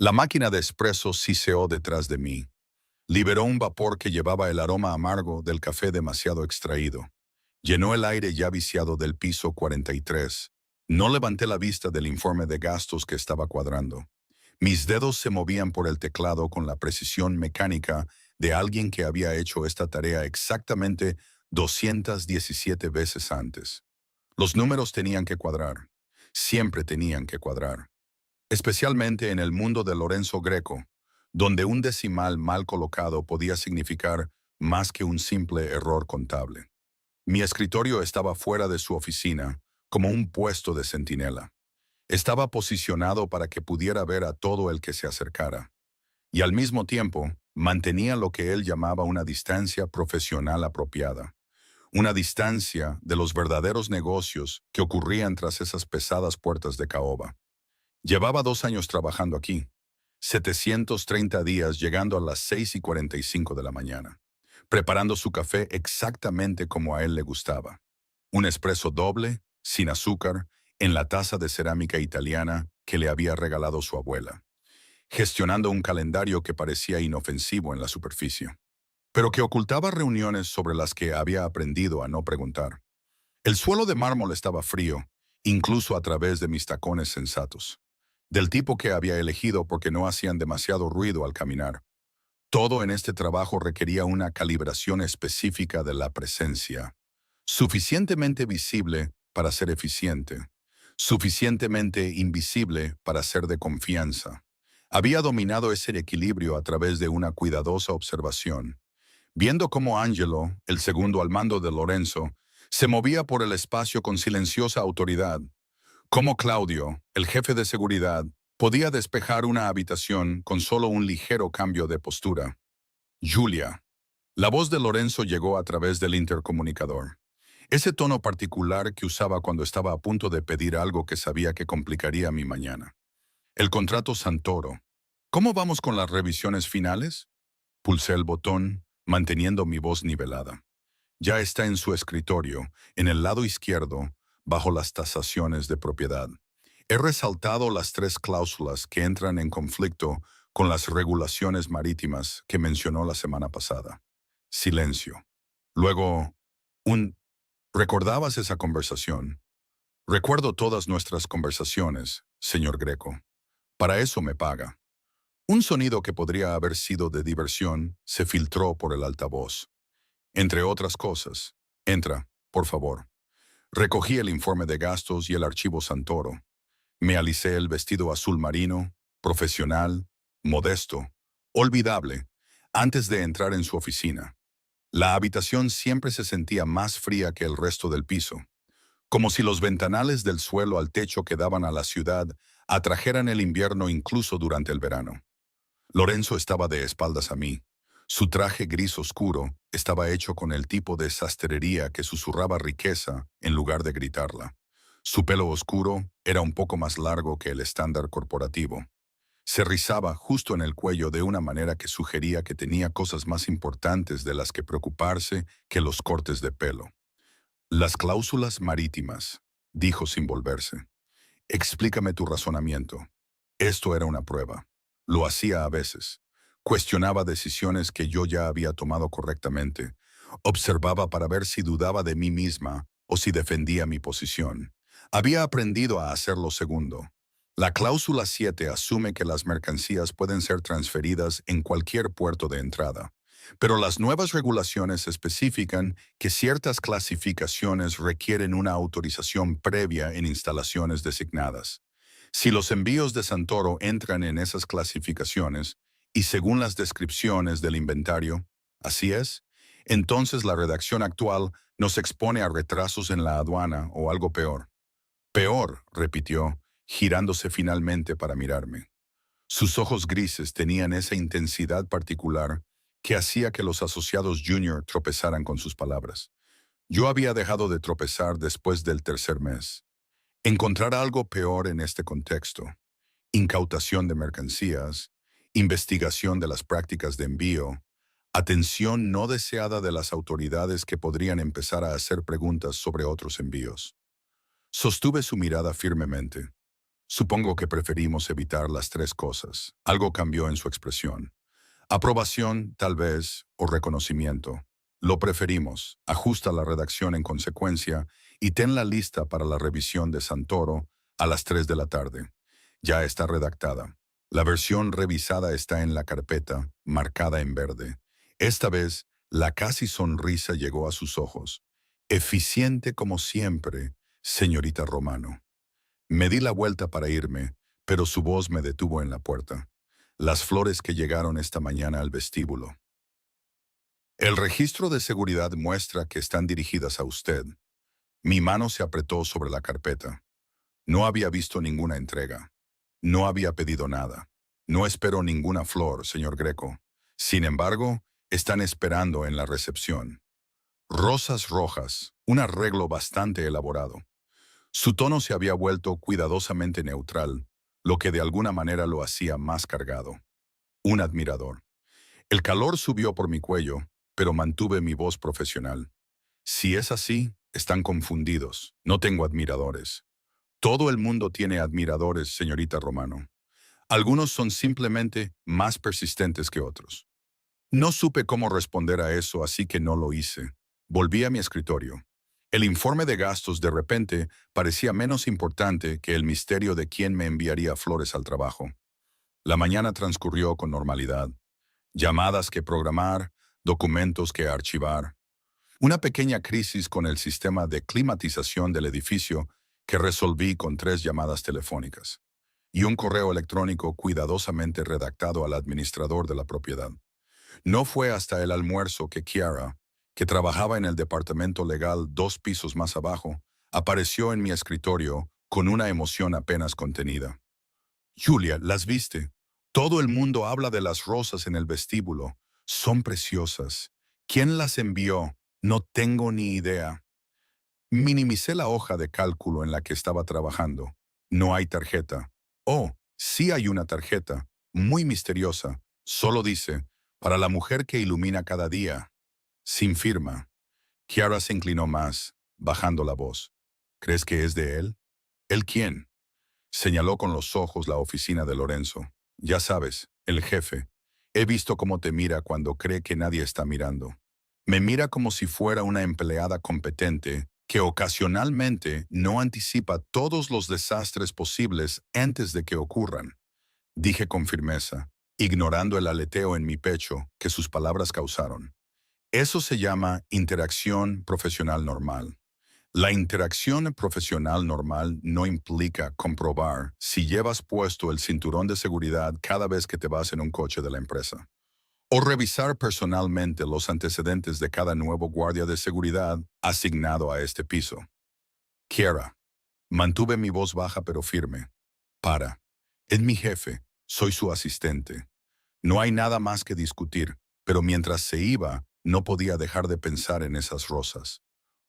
La máquina de espresso siseó detrás de mí. Liberó un vapor que llevaba el aroma amargo del café demasiado extraído. Llenó el aire ya viciado del piso 43. No levanté la vista del informe de gastos que estaba cuadrando. Mis dedos se movían por el teclado con la precisión mecánica de alguien que había hecho esta tarea exactamente 217 veces antes. Los números tenían que cuadrar. Siempre tenían que cuadrar. Especialmente en el mundo de Lorenzo Greco, donde un decimal mal colocado podía significar más que un simple error contable. Mi escritorio estaba fuera de su oficina, como un puesto de centinela. Estaba posicionado para que pudiera ver a todo el que se acercara, y al mismo tiempo mantenía lo que él llamaba una distancia profesional apropiada, una distancia de los verdaderos negocios que ocurrían tras esas pesadas puertas de caoba. Llevaba 2 años trabajando aquí, 730 días llegando a las 6:45 de la mañana, preparando su café exactamente como a él le gustaba. Un espresso doble, sin azúcar, en la taza de cerámica italiana que le había regalado su abuela, gestionando un calendario que parecía inofensivo en la superficie, pero que ocultaba reuniones sobre las que había aprendido a no preguntar. El suelo de mármol estaba frío, incluso a través de mis tacones sensatos, del tipo que había elegido porque no hacían demasiado ruido al caminar. Todo en este trabajo requería una calibración específica de la presencia, suficientemente visible para ser eficiente, suficientemente invisible para ser de confianza. Había dominado ese equilibrio a través de una cuidadosa observación, viendo cómo Angelo, el segundo al mando de Lorenzo, se movía por el espacio con silenciosa autoridad, cómo Claudio, el jefe de seguridad, podía despejar una habitación con solo un ligero cambio de postura. Julia. La voz de Lorenzo llegó a través del intercomunicador. Ese tono particular que usaba cuando estaba a punto de pedir algo que sabía que complicaría mi mañana. El contrato Santoro. ¿Cómo vamos con las revisiones finales? Pulsé el botón, manteniendo mi voz nivelada. Ya está en su escritorio, en el lado izquierdo, bajo las tasaciones de propiedad. He resaltado las 3 cláusulas que entran en conflicto con las regulaciones marítimas que mencionó la semana pasada. Silencio. Luego, un ¿recordabas esa conversación? Recuerdo todas nuestras conversaciones, señor Greco. Para eso me paga. Un sonido que podría haber sido de diversión se filtró por el altavoz. Entre otras cosas, entra, por favor. Recogí el informe de gastos y el archivo Santoro. Me alicé el vestido azul marino, profesional, modesto, olvidable, antes de entrar en su oficina. La habitación siempre se sentía más fría que el resto del piso, como si los ventanales del suelo al techo que daban a la ciudad atrajeran el invierno incluso durante el verano. Lorenzo estaba de espaldas a mí. Su traje gris oscuro estaba hecho con el tipo de sastrería que susurraba riqueza en lugar de gritarla. Su pelo oscuro era un poco más largo que el estándar corporativo. Se rizaba justo en el cuello de una manera que sugería que tenía cosas más importantes de las que preocuparse que los cortes de pelo. Las cláusulas marítimas, dijo sin volverse. Explícame tu razonamiento. Esto era una prueba. Lo hacía a veces. Cuestionaba decisiones que yo ya había tomado correctamente. Observaba para ver si dudaba de mí misma o si defendía mi posición. Había aprendido a hacer lo segundo. La cláusula 7 asume que las mercancías pueden ser transferidas en cualquier puerto de entrada, pero las nuevas regulaciones especifican que ciertas clasificaciones requieren una autorización previa en instalaciones designadas. Si los envíos de Santoro entran en esas clasificaciones, y según las descripciones del inventario, así es, entonces la redacción actual nos expone a retrasos en la aduana o algo peor. Peor, repitió, girándose finalmente para mirarme. Sus ojos grises tenían esa intensidad particular que hacía que los asociados junior tropezaran con sus palabras. Yo había dejado de tropezar después del tercer mes. Encontrar algo peor en este contexto: incautación de mercancías, investigación de las prácticas de envío, atención no deseada de las autoridades que podrían empezar a hacer preguntas sobre otros envíos. Sostuve su mirada firmemente. Supongo que preferimos evitar las tres cosas. Algo cambió en su expresión. Aprobación, tal vez, o reconocimiento. Lo preferimos. Ajusta la redacción en consecuencia y tenla lista para la revisión de Santoro a las 3 de la tarde. Ya está redactada. La versión revisada está en la carpeta, marcada en verde. Esta vez, la casi sonrisa llegó a sus ojos. Eficiente como siempre, señorita Romano. Me di la vuelta para irme, pero su voz me detuvo en la puerta. Las flores que llegaron esta mañana al vestíbulo. El registro de seguridad muestra que están dirigidas a usted. Mi mano se apretó sobre la carpeta. No había visto ninguna entrega. No había pedido nada. No espero ninguna flor, señor Greco. Sin embargo, están esperando en la recepción. Rosas rojas, un arreglo bastante elaborado. Su tono se había vuelto cuidadosamente neutral, lo que de alguna manera lo hacía más cargado. Un admirador. El calor subió por mi cuello, pero mantuve mi voz profesional. Si es así, están confundidos. No tengo admiradores. Todo el mundo tiene admiradores, señorita Romano. Algunos son simplemente más persistentes que otros. No supe cómo responder a eso, así que no lo hice. Volví a mi escritorio. El informe de gastos de repente parecía menos importante que el misterio de quién me enviaría flores al trabajo. La mañana transcurrió con normalidad. Llamadas que programar, documentos que archivar. Una pequeña crisis con el sistema de climatización del edificio que resolví con 3 llamadas telefónicas y un correo electrónico cuidadosamente redactado al administrador de la propiedad. No fue hasta el almuerzo que Kiara, que trabajaba en el departamento legal 2 pisos más abajo, apareció en mi escritorio con una emoción apenas contenida. Julia, ¿las viste? Todo el mundo habla de las rosas en el vestíbulo. Son preciosas. ¿Quién las envió? No tengo ni idea. Minimicé la hoja de cálculo en la que estaba trabajando. No hay tarjeta. Oh, sí hay una tarjeta, muy misteriosa. Solo dice, para la mujer que ilumina cada día. Sin firma. Kiara se inclinó más, bajando la voz. ¿Crees que es de él? ¿Él quién? Señaló con los ojos la oficina de Lorenzo. Ya sabes, el jefe. He visto cómo te mira cuando cree que nadie está mirando. Me mira como si fuera una empleada competente que ocasionalmente no anticipa todos los desastres posibles antes de que ocurran. Dije con firmeza, ignorando el aleteo en mi pecho que sus palabras causaron. Eso se llama interacción profesional normal. La interacción profesional normal no implica comprobar si llevas puesto el cinturón de seguridad cada vez que te vas en un coche de la empresa, o revisar personalmente los antecedentes de cada nuevo guardia de seguridad asignado a este piso. Kiara, mantuve mi voz baja pero firme. Para. Es mi jefe, soy su asistente. No hay nada más que discutir, pero mientras se iba, no podía dejar de pensar en esas rosas.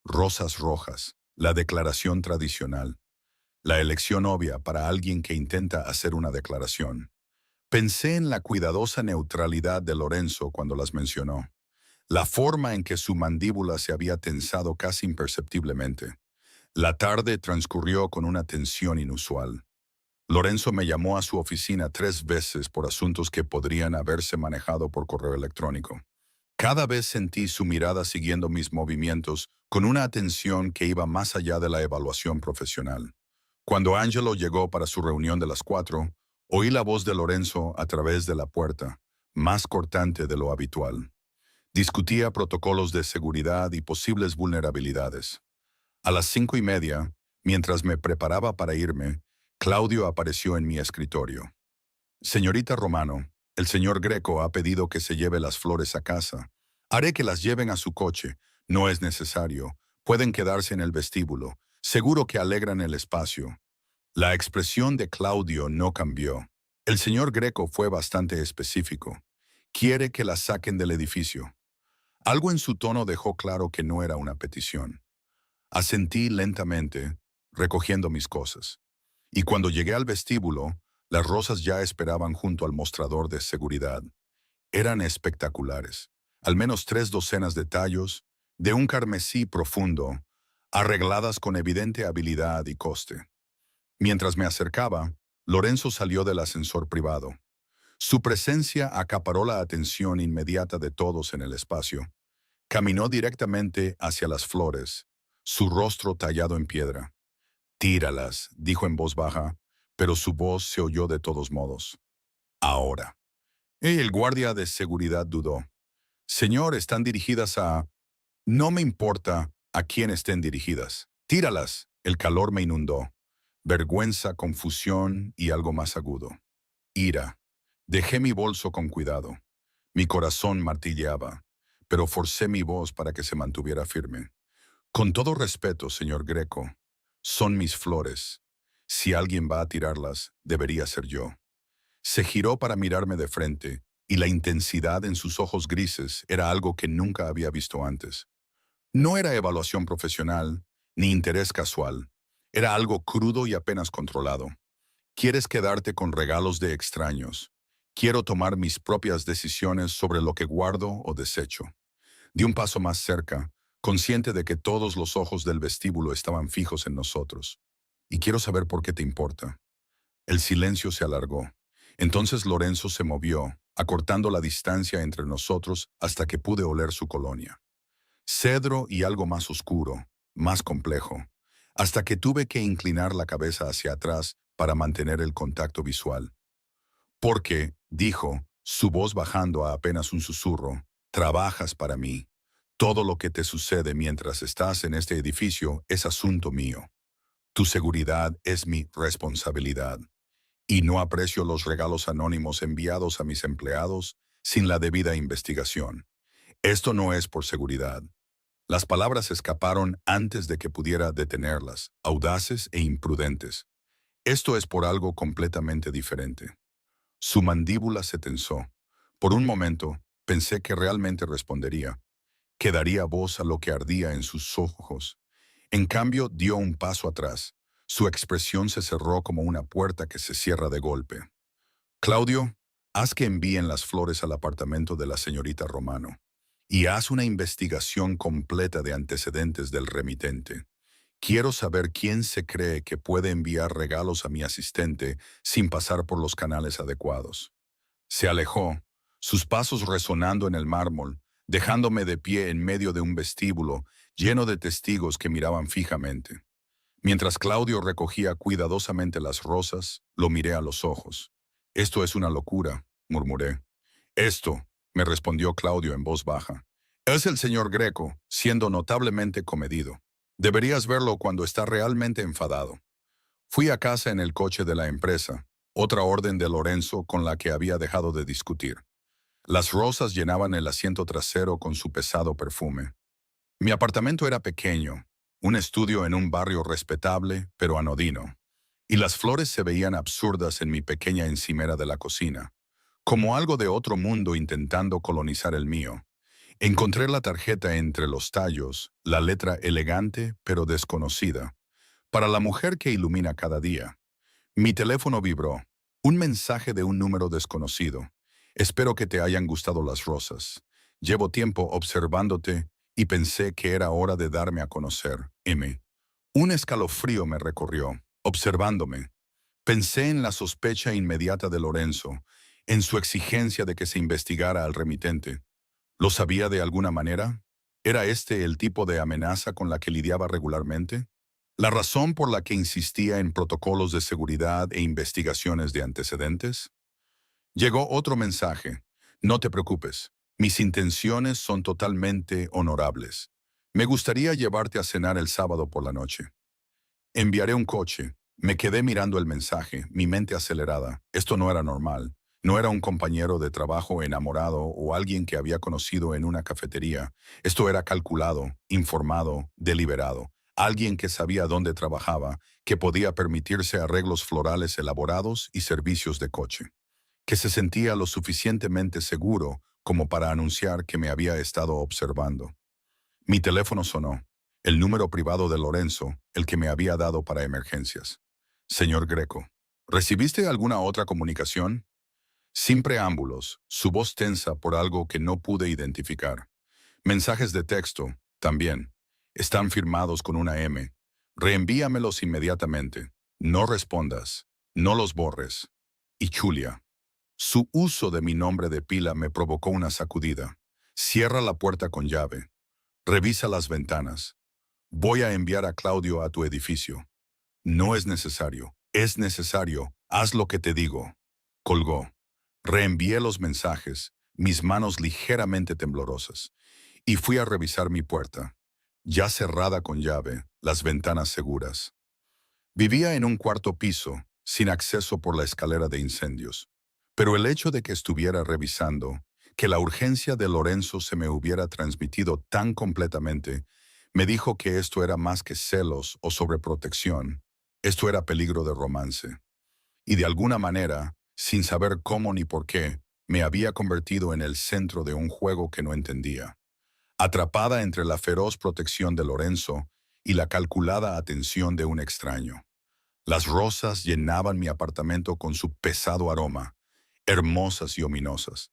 Rosas rojas, la declaración tradicional, la elección obvia para alguien que intenta hacer una declaración. Pensé en la cuidadosa neutralidad de Lorenzo cuando las mencionó, la forma en que su mandíbula se había tensado casi imperceptiblemente. La tarde transcurrió con una tensión inusual. Lorenzo me llamó a su oficina 3 veces por asuntos que podrían haberse manejado por correo electrónico. Cada vez sentí su mirada siguiendo mis movimientos con una atención que iba más allá de la evaluación profesional. Cuando Angelo llegó para su reunión de las 4, oí la voz de Lorenzo a través de la puerta, más cortante de lo habitual. Discutía protocolos de seguridad y posibles vulnerabilidades. A las 5:30, mientras me preparaba para irme, Claudio apareció en mi escritorio. Señorita Romano, el señor Greco ha pedido que se lleve las flores a casa. Haré que las lleven a su coche. No es necesario. Pueden quedarse en el vestíbulo. Seguro que alegran el espacio. La expresión de Claudio no cambió. El señor Greco fue bastante específico. Quiere que las saquen del edificio. Algo en su tono dejó claro que no era una petición. Asentí lentamente, recogiendo mis cosas. Y cuando llegué al vestíbulo, las rosas ya esperaban junto al mostrador de seguridad. Eran espectaculares. Al menos 3 docenas de tallos, de un carmesí profundo, arregladas con evidente habilidad y coste. Mientras me acercaba, Lorenzo salió del ascensor privado. Su presencia acaparó la atención inmediata de todos en el espacio. Caminó directamente hacia las flores, su rostro tallado en piedra. Tíralas, dijo en voz baja, pero su voz se oyó de todos modos. Ahora. El guardia de seguridad dudó. Señor, están dirigidas a... No me importa a quién estén dirigidas. Tíralas. El calor me inundó. Vergüenza, confusión y algo más agudo. Ira. Dejé mi bolso con cuidado. Mi corazón martilleaba, pero forcé mi voz para que se mantuviera firme. Con todo respeto, señor Greco, son mis flores. Si alguien va a tirarlas, debería ser yo. Se giró para mirarme de frente, y la intensidad en sus ojos grises era algo que nunca había visto antes. No era evaluación profesional, ni interés casual. Era algo crudo y apenas controlado. Quieres quedarte con regalos de extraños. Quiero tomar mis propias decisiones sobre lo que guardo o desecho. Di un paso más cerca, consciente de que todos los ojos del vestíbulo estaban fijos en nosotros. Y quiero saber por qué te importa. El silencio se alargó. Entonces Lorenzo se movió, acortando la distancia entre nosotros hasta que pude oler su colonia. Cedro y algo más oscuro, más complejo, hasta que tuve que inclinar la cabeza hacia atrás para mantener el contacto visual. Porque, dijo, su voz bajando a apenas un susurro, trabajas para mí. Todo lo que te sucede mientras estás en este edificio es asunto mío. Tu seguridad es mi responsabilidad. Y no aprecio los regalos anónimos enviados a mis empleados sin la debida investigación. Esto no es por seguridad. Las palabras escaparon antes de que pudiera detenerlas, audaces e imprudentes. Esto es por algo completamente diferente. Su mandíbula se tensó. Por un momento, pensé que realmente respondería, que daría voz a lo que ardía en sus ojos. En cambio, dio un paso atrás. Su expresión se cerró como una puerta que se cierra de golpe. Claudio, haz que envíen las flores al apartamento de la señorita Romano y haz una investigación completa de antecedentes del remitente. Quiero saber quién se cree que puede enviar regalos a mi asistente sin pasar por los canales adecuados. Se alejó, sus pasos resonando en el mármol, dejándome de pie en medio de un vestíbulo lleno de testigos que miraban fijamente. Mientras Claudio recogía cuidadosamente las rosas, lo miré a los ojos. «Esto es una locura», murmuré. «Esto», me respondió Claudio en voz baja, «es el señor Greco, siendo notablemente comedido. Deberías verlo cuando está realmente enfadado». Fui a casa en el coche de la empresa, otra orden de Lorenzo con la que había dejado de discutir. Las rosas llenaban el asiento trasero con su pesado perfume. Mi apartamento era pequeño, un estudio en un barrio respetable, pero anodino, y las flores se veían absurdas en mi pequeña encimera de la cocina, como algo de otro mundo intentando colonizar el mío. Encontré la tarjeta entre los tallos, la letra elegante pero desconocida, para la mujer que ilumina cada día. Mi teléfono vibró. Un mensaje de un número desconocido. Espero que te hayan gustado las rosas. Llevo tiempo observándote y pensé que era hora de darme a conocer. M. Un escalofrío me recorrió, observándome. Pensé en la sospecha inmediata de Lorenzo, en su exigencia de que se investigara al remitente. ¿Lo sabía de alguna manera? ¿Era este el tipo de amenaza con la que lidiaba regularmente? ¿La razón por la que insistía en protocolos de seguridad e investigaciones de antecedentes? Llegó otro mensaje. No te preocupes. Mis intenciones son totalmente honorables. Me gustaría llevarte a cenar el sábado por la noche. Enviaré un coche. Me quedé mirando el mensaje, mi mente acelerada. Esto no era normal. No era un compañero de trabajo enamorado o alguien que había conocido en una cafetería. Esto era calculado, informado, deliberado. Alguien que sabía dónde trabajaba, que podía permitirse arreglos florales elaborados y servicios de coche. Que se sentía lo suficientemente seguro como para anunciar que me había estado observando. Mi teléfono sonó. El número privado de Lorenzo, el que me había dado para emergencias. Señor Greco, ¿recibiste alguna otra comunicación? Sin preámbulos, su voz tensa por algo que no pude identificar. Mensajes de texto, también. Están firmados con una M. Reenvíamelos inmediatamente. No respondas, no los borres. Y Julia. Su uso de mi nombre de pila me provocó una sacudida. Cierra la puerta con llave. Revisa las ventanas. Voy a enviar a Claudio a tu edificio. No es necesario. Es necesario. Haz lo que te digo. Colgó. Reenvié los mensajes, mis manos ligeramente temblorosas, y fui a revisar mi puerta, ya cerrada con llave, las ventanas seguras. Vivía en un cuarto piso, sin acceso por la escalera de incendios. Pero el hecho de que estuviera revisando, que la urgencia de Lorenzo se me hubiera transmitido tan completamente, me dijo que esto era más que celos o sobreprotección. Esto era peligro de romance. Y de alguna manera, sin saber cómo ni por qué, me había convertido en el centro de un juego que no entendía. Atrapada entre la feroz protección de Lorenzo y la calculada atención de un extraño. Las rosas llenaban mi apartamento con su pesado aroma, hermosas y ominosas.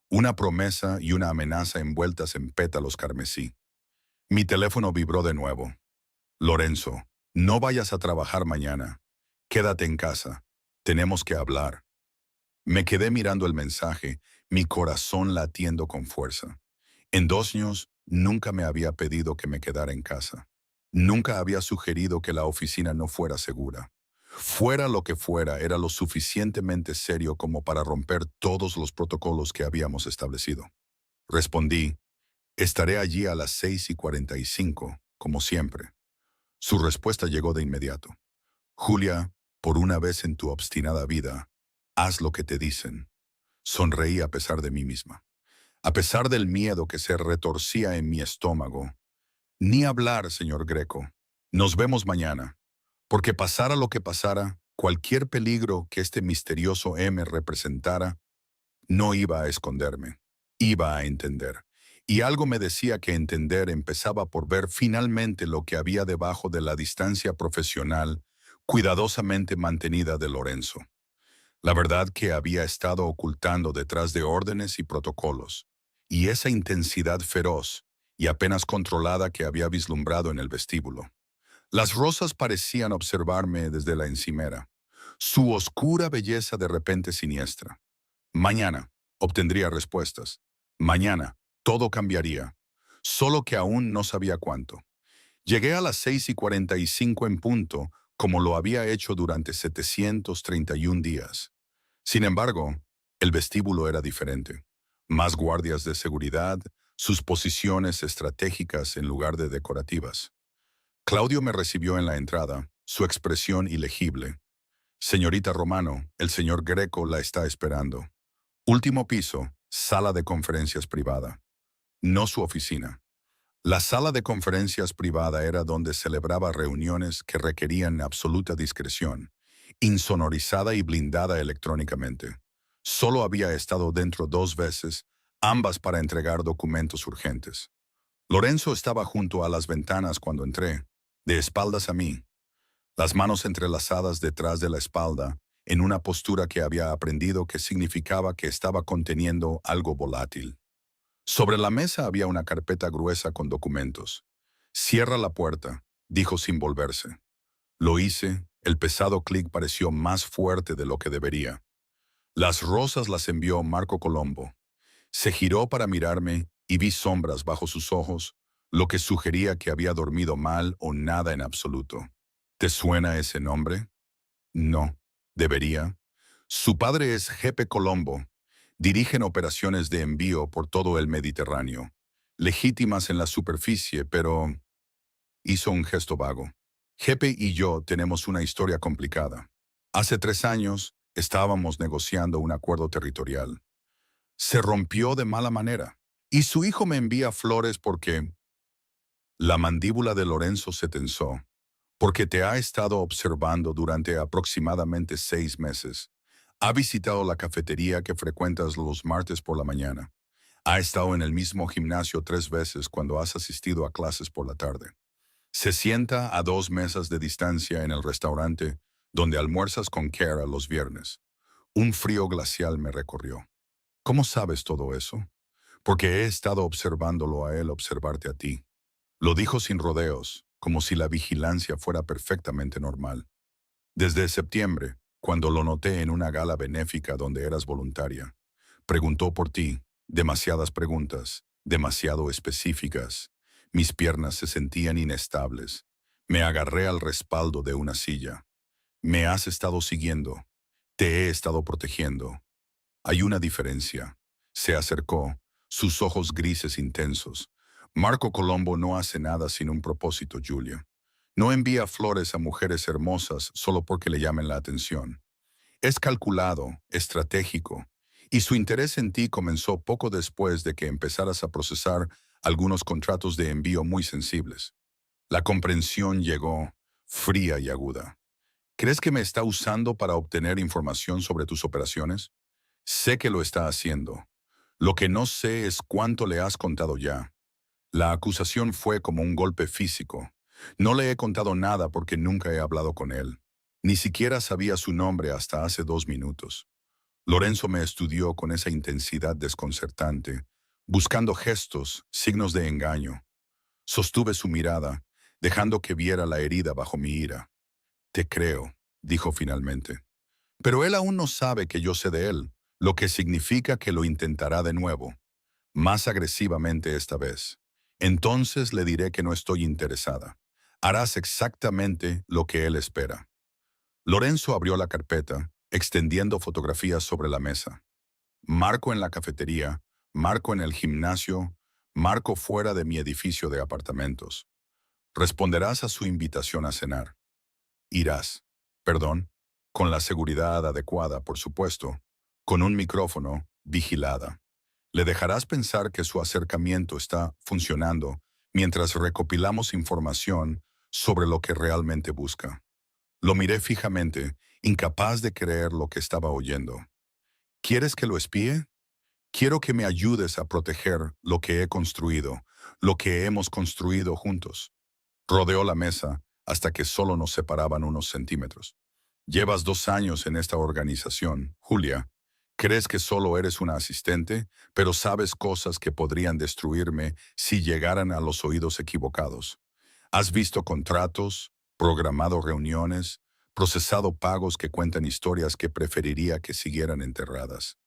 Una promesa y una amenaza envueltas en pétalos carmesí. Mi teléfono vibró de nuevo. Lorenzo, no vayas a trabajar mañana. Quédate en casa. Tenemos que hablar. Me quedé mirando el mensaje, mi corazón latiendo con fuerza. En 2 años nunca me había pedido que me quedara en casa. Nunca había sugerido que la oficina no fuera segura. Fuera lo que fuera, era lo suficientemente serio como para romper todos los protocolos que habíamos establecido. Respondí, estaré allí a las 6:45, como siempre. Su respuesta llegó de inmediato. Julia, por una vez en tu obstinada vida, haz lo que te dicen. Sonreí a pesar de mí misma. A pesar del miedo que se retorcía en mi estómago. Ni hablar, señor Greco. Nos vemos mañana. Porque pasara lo que pasara, cualquier peligro que este misterioso M representara, no iba a esconderme. Iba a entender. Y algo me decía que entender empezaba por ver finalmente lo que había debajo de la distancia profesional cuidadosamente mantenida de Lorenzo. La verdad que había estado ocultando detrás de órdenes y protocolos, y esa intensidad feroz y apenas controlada que había vislumbrado en el vestíbulo. Las rosas parecían observarme desde la encimera, su oscura belleza de repente siniestra. Mañana obtendría respuestas. Mañana todo cambiaría, solo que aún no sabía cuánto. Llegué a las 6:45 en punto, como lo había hecho durante 731 días. Sin embargo, el vestíbulo era diferente. Más guardias de seguridad, sus posiciones estratégicas en lugar de decorativas. Claudio me recibió en la entrada, su expresión ilegible. Señorita Romano, el señor Greco la está esperando. Último piso, sala de conferencias privada. No su oficina. La sala de conferencias privada era donde celebraba reuniones que requerían absoluta discreción, insonorizada y blindada electrónicamente. Solo había estado dentro 2 veces, ambas para entregar documentos urgentes. Lorenzo estaba junto a las ventanas cuando entré, de espaldas a mí, las manos entrelazadas detrás de la espalda, en una postura que había aprendido que significaba que estaba conteniendo algo volátil. Sobre la mesa había una carpeta gruesa con documentos. Cierra la puerta, dijo sin volverse. Lo hice, el pesado clic pareció más fuerte de lo que debería. Las rosas las envió Marco Colombo. Se giró para mirarme y vi sombras bajo sus ojos, lo que sugería que había dormido mal o nada en absoluto. ¿Te suena ese nombre? No. ¿Debería? Su padre es Jepe Colombo. Dirigen operaciones de envío por todo el Mediterráneo. Legítimas en la superficie, pero... Hizo un gesto vago. Jepe y yo tenemos una historia complicada. Hace 3 años estábamos negociando un acuerdo territorial. Se rompió de mala manera. Y su hijo me envía flores porque... La mandíbula de Lorenzo se tensó. Porque te ha estado observando durante aproximadamente 6 meses. Ha visitado la cafetería que frecuentas los martes por la mañana. Ha estado en el mismo gimnasio 3 veces cuando has asistido a clases por la tarde. Se sienta a 2 mesas de distancia en el restaurante donde almuerzas con Kara los viernes. Un frío glacial me recorrió. ¿Cómo sabes todo eso? Porque he estado observándolo a él observarte a ti. Lo dijo sin rodeos, como si la vigilancia fuera perfectamente normal. Desde septiembre, cuando lo noté en una gala benéfica donde eras voluntaria. Preguntó por ti, demasiadas preguntas, demasiado específicas. Mis piernas se sentían inestables. Me agarré al respaldo de una silla. Me has estado siguiendo. Te he estado protegiendo. Hay una diferencia. Se acercó, sus ojos grises intensos. Marco Colombo no hace nada sin un propósito, Julia. No envía flores a mujeres hermosas solo porque le llamen la atención. Es calculado, estratégico, y su interés en ti comenzó poco después de que empezaras a procesar algunos contratos de envío muy sensibles. La comprensión llegó, fría y aguda. ¿Crees que me está usando para obtener información sobre tus operaciones? Sé que lo está haciendo. Lo que no sé es cuánto le has contado ya. La acusación fue como un golpe físico. No le he contado nada porque nunca he hablado con él. Ni siquiera sabía su nombre hasta hace 2 minutos. Lorenzo me estudió con esa intensidad desconcertante, buscando gestos, signos de engaño. Sostuve su mirada, dejando que viera la herida bajo mi ira. Te creo, dijo finalmente. Pero él aún no sabe que yo sé de él, lo que significa que lo intentará de nuevo, más agresivamente esta vez. Entonces le diré que no estoy interesada. Harás exactamente lo que él espera. Lorenzo abrió la carpeta, extendiendo fotografías sobre la mesa. Marco en la cafetería, Marco en el gimnasio, Marco fuera de mi edificio de apartamentos. Responderás a su invitación a cenar. Irás, perdón, con la seguridad adecuada, por supuesto, con un micrófono, vigilada. Le dejarás pensar que su acercamiento está funcionando mientras recopilamos información sobre lo que realmente busca. Lo miré fijamente, incapaz de creer lo que estaba oyendo. ¿Quieres que lo espíe? Quiero que me ayudes a proteger lo que he construido, lo que hemos construido juntos. Rodeó la mesa hasta que solo nos separaban unos centímetros. Llevas 2 años en esta organización, Julia. Crees que solo eres una asistente, pero sabes cosas que podrían destruirme si llegaran a los oídos equivocados. Has visto contratos, programado reuniones, procesado pagos que cuentan historias que preferiría que siguieran enterradas.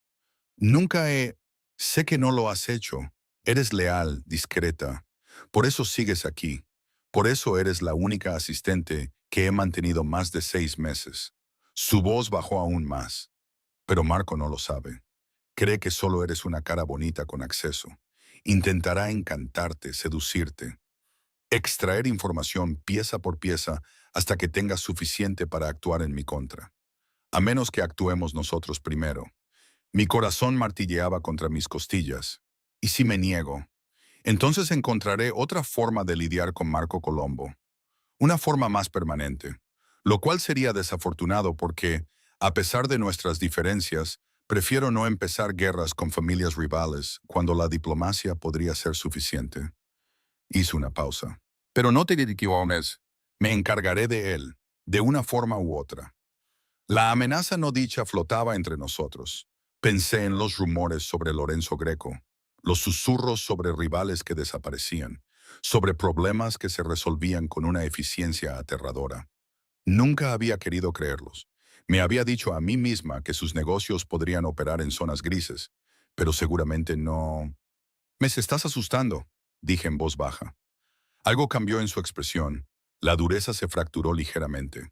Nunca he... Sé que no lo has hecho. Eres leal, discreta. Por eso sigues aquí. Por eso eres la única asistente que he mantenido más de 6 meses. Su voz bajó aún más. Pero Marco no lo sabe. Cree que solo eres una cara bonita con acceso. Intentará encantarte, seducirte. Extraer información pieza por pieza hasta que tengas suficiente para actuar en mi contra. A menos que actuemos nosotros primero. Mi corazón martilleaba contra mis costillas. ¿Y si me niego? Entonces encontraré otra forma de lidiar con Marco Colombo. Una forma más permanente. Lo cual sería desafortunado porque, a pesar de nuestras diferencias, prefiero no empezar guerras con familias rivales cuando la diplomacia podría ser suficiente. Hizo una pausa. Pero no te equivoques. Me encargaré de él, de una forma u otra. La amenaza no dicha flotaba entre nosotros. Pensé en los rumores sobre Lorenzo Greco, los susurros sobre rivales que desaparecían, sobre problemas que se resolvían con una eficiencia aterradora. Nunca había querido creerlos. Me había dicho a mí misma que sus negocios podrían operar en zonas grises, pero seguramente no... «Me estás asustando», dije en voz baja. Algo cambió en su expresión. La dureza se fracturó ligeramente.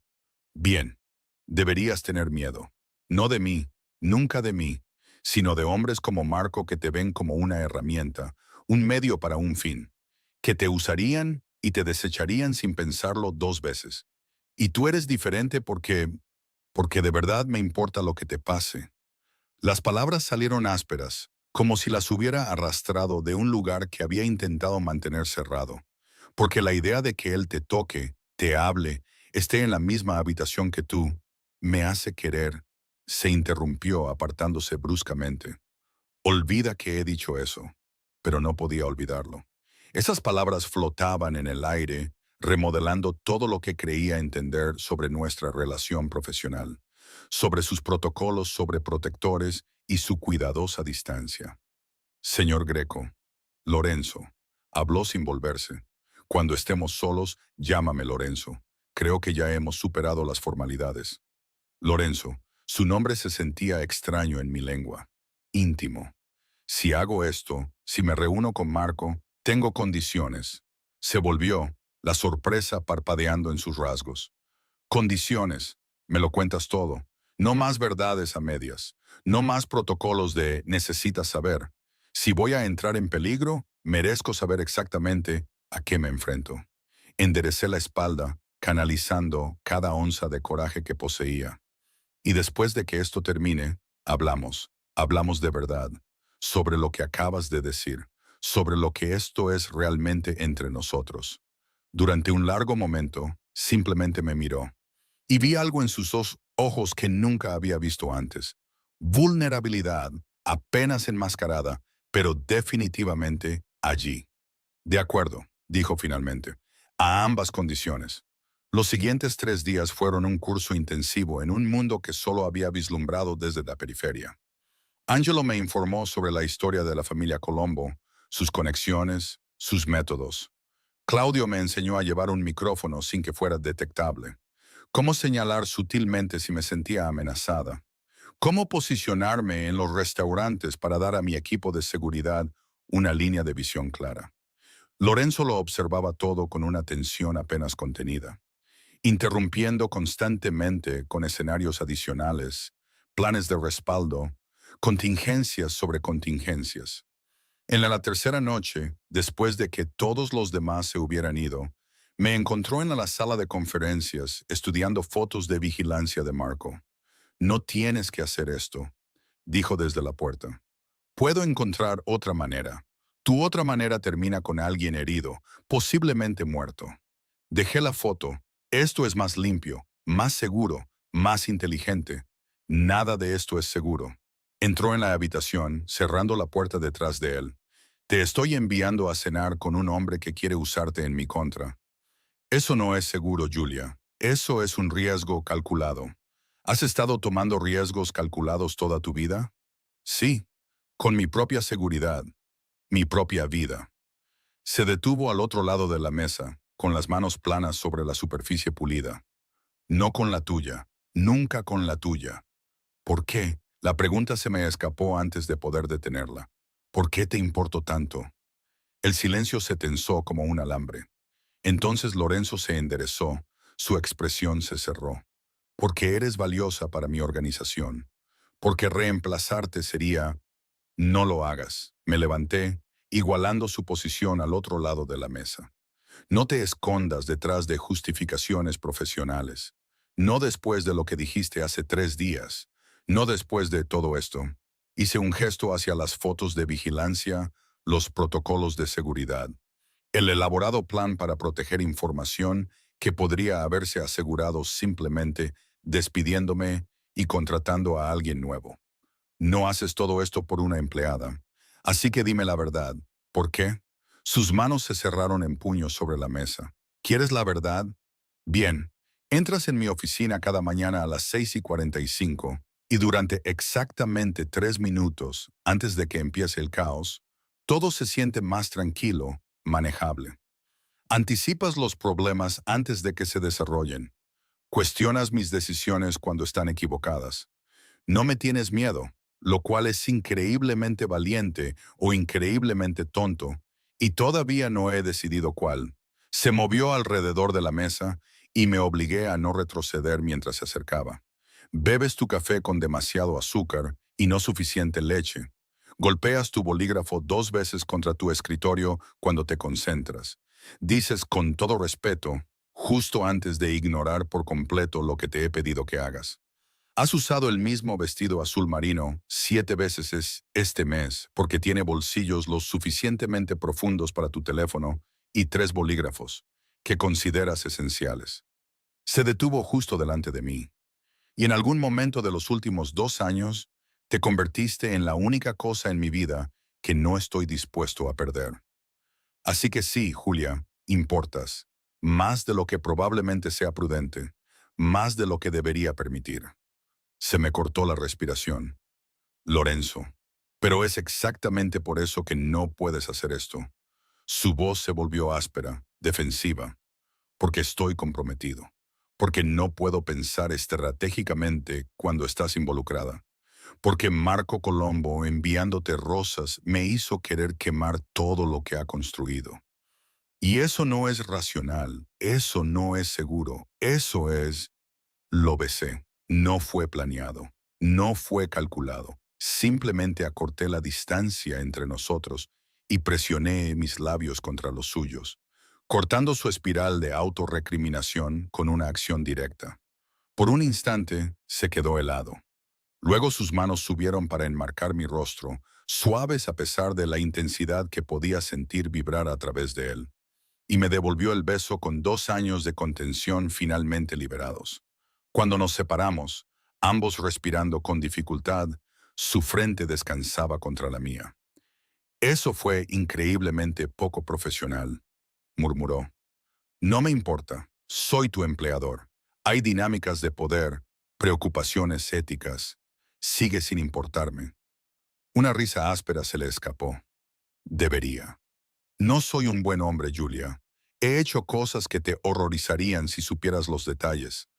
Bien, deberías tener miedo. No de mí, nunca de mí, sino de hombres como Marco que te ven como una herramienta, un medio para un fin, que te usarían y te desecharían sin pensarlo 2 veces. Y tú eres diferente porque de verdad me importa lo que te pase. Las palabras salieron ásperas, como si las hubiera arrastrado de un lugar que había intentado mantener cerrado. Porque la idea de que él te toque, te hable, esté en la misma habitación que tú, me hace querer. Se interrumpió apartándose bruscamente. Olvida que he dicho eso, pero no podía olvidarlo. Esas palabras flotaban en el aire, remodelando todo lo que creía entender sobre nuestra relación profesional, sobre sus protocolos sobre protectores y su cuidadosa distancia. Señor Greco, Lorenzo, habló sin volverse. Cuando estemos solos, llámame Lorenzo. Creo que ya hemos superado las formalidades. Lorenzo, su nombre se sentía extraño en mi lengua. Íntimo. Si hago esto, si me reúno con Marco, tengo condiciones. Se volvió, la sorpresa parpadeando en sus rasgos. Condiciones. Me lo cuentas todo. No más verdades a medias. No más protocolos de necesitas saber. Si voy a entrar en peligro, merezco saber exactamente a qué me enfrento. Enderecé la espalda, canalizando cada onza de coraje que poseía. Y después de que esto termine, hablamos. Hablamos de verdad. Sobre lo que acabas de decir. Sobre lo que esto es realmente entre nosotros. Durante un largo momento, simplemente me miró. Y vi algo en sus ojos que nunca había visto antes. Vulnerabilidad, apenas enmascarada, pero definitivamente allí. De acuerdo, dijo finalmente, a ambas condiciones. Los siguientes 3 días fueron un curso intensivo en un mundo que solo había vislumbrado desde la periferia. Angelo me informó sobre la historia de la familia Colombo, sus conexiones, sus métodos. Claudio me enseñó a llevar un micrófono sin que fuera detectable. Cómo señalar sutilmente si me sentía amenazada. Cómo posicionarme en los restaurantes para dar a mi equipo de seguridad una línea de visión clara. Lorenzo lo observaba todo con una atención apenas contenida, interrumpiendo constantemente con escenarios adicionales, planes de respaldo, contingencias sobre contingencias. En la tercera noche, después de que todos los demás se hubieran ido, me encontró en la sala de conferencias estudiando fotos de vigilancia de Marco. No tienes que hacer esto, dijo desde la puerta. Puedo encontrar otra manera. Tu otra manera termina con alguien herido, posiblemente muerto. Dejé la foto. Esto es más limpio, más seguro, más inteligente. Nada de esto es seguro. Entró en la habitación, cerrando la puerta detrás de él. Te estoy enviando a cenar con un hombre que quiere usarte en mi contra. Eso no es seguro, Julia. Eso es un riesgo calculado. ¿Has estado tomando riesgos calculados toda tu vida? Sí, con mi propia seguridad, mi propia vida. Se detuvo al otro lado de la mesa, con las manos planas sobre la superficie pulida. No con la tuya, nunca con la tuya. ¿Por qué? La pregunta se me escapó antes de poder detenerla. ¿Por qué te importo tanto? El silencio se tensó como un alambre. Entonces Lorenzo se enderezó, su expresión se cerró. Porque eres valiosa para mi organización. Porque reemplazarte sería... No lo hagas. Me levanté, igualando su posición al otro lado de la mesa. No te escondas detrás de justificaciones profesionales. No después de lo que dijiste hace 3 días. No después de todo esto. Hice un gesto hacia las fotos de vigilancia, los protocolos de seguridad. El elaborado plan para proteger información que podría haberse asegurado simplemente despidiéndome y contratando a alguien nuevo. No haces todo esto por una empleada. Así que dime la verdad. ¿Por qué? Sus manos se cerraron en puños sobre la mesa. ¿Quieres la verdad? Bien. Entras en mi oficina cada mañana a las 6:45 y durante exactamente 3 minutos antes de que empiece el caos, todo se siente más tranquilo, manejable. Anticipas los problemas antes de que se desarrollen. Cuestionas mis decisiones cuando están equivocadas. No me tienes miedo, lo cual es increíblemente valiente o increíblemente tonto, y todavía no he decidido cuál. Se movió alrededor de la mesa y me obligué a no retroceder mientras se acercaba. Bebes tu café con demasiado azúcar y no suficiente leche. Golpeas tu bolígrafo 2 veces contra tu escritorio cuando te concentras. Dices con todo respeto, justo antes de ignorar por completo lo que te he pedido que hagas. Has usado el mismo vestido azul marino 7 veces este mes porque tiene bolsillos lo suficientemente profundos para tu teléfono y 3 bolígrafos, que consideras esenciales. Se detuvo justo delante de mí. Y en algún momento de los últimos 2 años, te convertiste en la única cosa en mi vida que no estoy dispuesto a perder. Así que sí, Julia, importas, más de lo que probablemente sea prudente, más de lo que debería permitir. Se me cortó la respiración. Lorenzo. Pero es exactamente por eso que no puedes hacer esto. Su voz se volvió áspera, defensiva. Porque estoy comprometido. porque no puedo pensar estratégicamente cuando estás involucrada, porque Marco Colombo enviándote rosas me hizo querer quemar todo lo que ha construido. Y eso no es racional, eso no es seguro, eso es... Lo besé. No fue planeado, no fue calculado. Simplemente acorté la distancia entre nosotros y presioné mis labios contra los suyos, cortando su espiral de autorrecriminación con una acción directa. Por un instante se quedó helado. Luego sus manos subieron para enmarcar mi rostro, suaves a pesar de la intensidad que podía sentir vibrar a través de él, y me devolvió el beso con 2 años de contención finalmente liberados. Cuando nos separamos, ambos respirando con dificultad, su frente descansaba contra la mía. Eso fue increíblemente poco profesional, murmuró. No me importa, soy tu empleador. Hay dinámicas de poder, preocupaciones éticas. Sigue sin importarme. Una risa áspera se le escapó. Debería. No soy un buen hombre, Julia. He hecho cosas que te horrorizarían si supieras los detalles.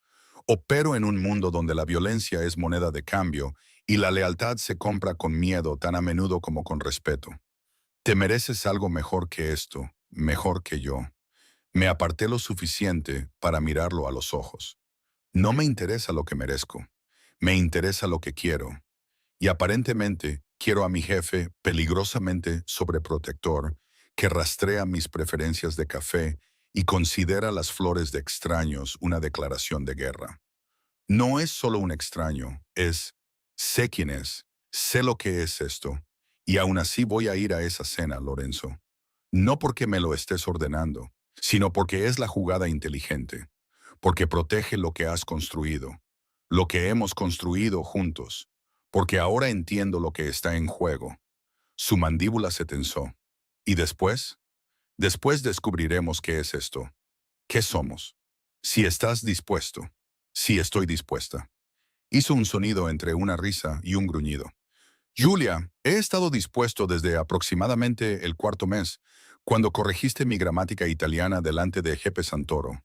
Opero en un mundo donde la violencia es moneda de cambio y la lealtad se compra con miedo tan a menudo como con respeto. Te mereces algo mejor que esto, mejor que yo. Me aparté lo suficiente para mirarlo a los ojos. No me interesa lo que merezco. Me interesa lo que quiero. Y aparentemente quiero a mi jefe peligrosamente sobreprotector que rastrea mis preferencias de café y considera las flores de extraños una declaración de guerra. No es solo un extraño, sé quién es, sé lo que es esto, y aún así voy a ir a esa cena, Lorenzo. No porque me lo estés ordenando, sino porque es la jugada inteligente, porque protege lo que has construido, lo que hemos construido juntos, porque ahora entiendo lo que está en juego. Su mandíbula se tensó. ¿Y después? Después descubriremos qué es esto. ¿Qué somos? Si estás dispuesto. Si estoy dispuesta. Hizo un sonido entre una risa y un gruñido. Julia, he estado dispuesto desde aproximadamente el cuarto mes, cuando corregiste mi gramática italiana delante de Jepe Santoro.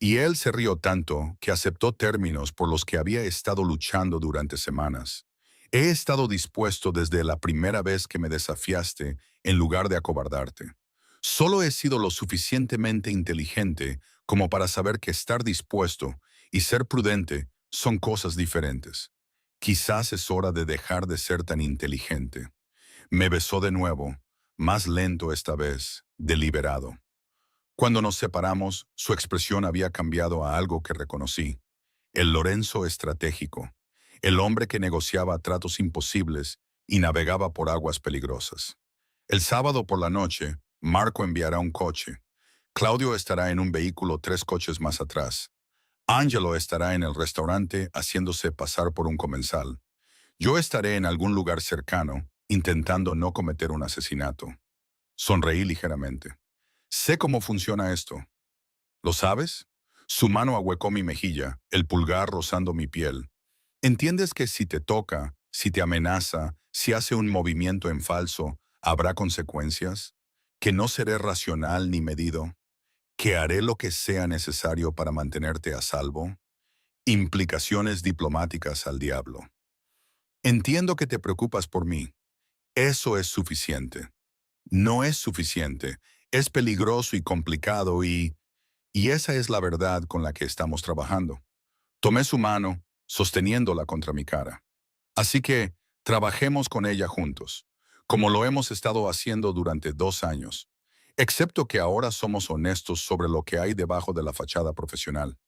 Y él se rió tanto que aceptó términos por los que había estado luchando durante semanas. He estado dispuesto desde la primera vez que me desafiaste en lugar de acobardarte. Solo he sido lo suficientemente inteligente como para saber que estar dispuesto y ser prudente son cosas diferentes. Quizás es hora de dejar de ser tan inteligente. Me besó de nuevo, más lento esta vez, deliberado. Cuando nos separamos, su expresión había cambiado a algo que reconocí. El Lorenzo estratégico, el hombre que negociaba tratos imposibles y navegaba por aguas peligrosas. El sábado por la noche, Marco enviará un coche. Claudio estará en un vehículo 3 coches más atrás. Angelo estará en el restaurante haciéndose pasar por un comensal. Yo estaré en algún lugar cercano, intentando no cometer un asesinato. Sonreí ligeramente. Sé cómo funciona esto. ¿Lo sabes? Su mano ahuecó mi mejilla, el pulgar rozando mi piel. ¿Entiendes que si te toca, si te amenaza, si hace un movimiento en falso, habrá consecuencias? ¿Que no seré racional ni medido? ¿Que haré lo que sea necesario para mantenerte a salvo? Implicaciones diplomáticas al diablo. Entiendo que te preocupas por mí. Eso es suficiente. No es suficiente. Es peligroso y complicado y esa es la verdad con la que estamos trabajando. Tomé su mano, sosteniéndola contra mi cara. Así que, trabajemos con ella juntos, como lo hemos estado haciendo durante 2 años, excepto que ahora somos honestos sobre lo que hay debajo de la fachada profesional.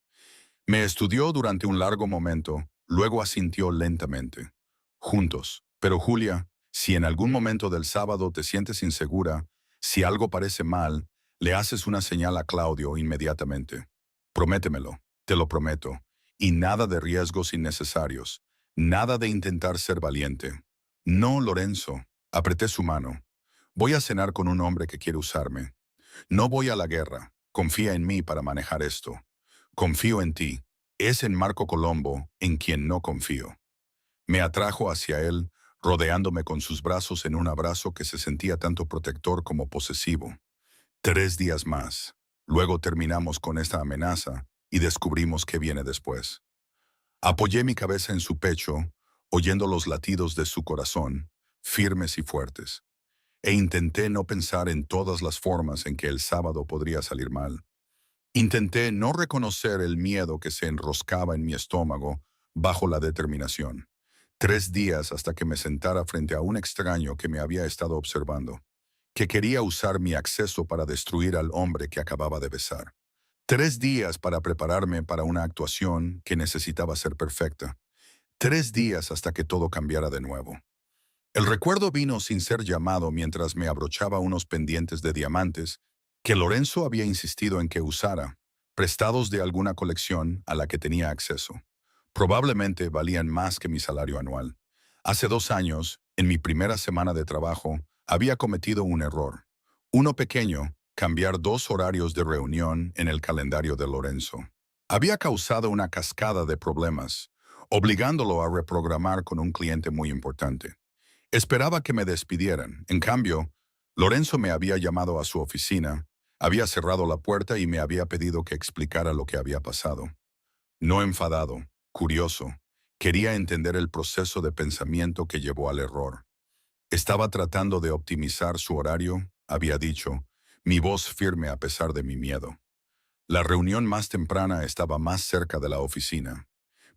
Me estudió durante un largo momento, luego asintió lentamente. Juntos. Pero Julia, si en algún momento del sábado te sientes insegura, si algo parece mal, le haces una señal a Claudio inmediatamente. Prométemelo, te lo prometo. Y nada de riesgos innecesarios, nada de intentar ser valiente. No, Lorenzo, apreté su mano. Voy a cenar con un hombre que quiere usarme. No voy a la guerra, confía en mí para manejar esto. Confío en ti. Es en Marco Colombo en quien no confío. Me atrajo hacia él, rodeándome con sus brazos en un abrazo que se sentía tanto protector como posesivo. 3 días más. Luego terminamos con esta amenaza y descubrimos qué viene después. Apoyé mi cabeza en su pecho, oyendo los latidos de su corazón, firmes y fuertes, e intenté no pensar en todas las formas en que el sábado podría salir mal. Intenté no reconocer el miedo que se enroscaba en mi estómago bajo la determinación. 3 días hasta que me sentara frente a un extraño que me había estado observando, que quería usar mi acceso para destruir al hombre que acababa de besar. 3 días para prepararme para una actuación que necesitaba ser perfecta. 3 días hasta que todo cambiara de nuevo. El recuerdo vino sin ser llamado mientras me abrochaba unos pendientes de diamantes que Lorenzo había insistido en que usara, prestados de alguna colección a la que tenía acceso. Probablemente valían más que mi salario anual. Hace 2 años, en mi primera semana de trabajo, había cometido un error. Uno pequeño, cambiar 2 horarios de reunión en el calendario de Lorenzo. Había causado una cascada de problemas, obligándolo a reprogramar con un cliente muy importante. Esperaba que me despidieran. En cambio, Lorenzo me había llamado a su oficina, había cerrado la puerta y me había pedido que explicara lo que había pasado. No enfadado, curioso, quería entender el proceso de pensamiento que llevó al error. Estaba tratando de optimizar su horario, había dicho, mi voz firme a pesar de mi miedo. La reunión más temprana estaba más cerca de la oficina.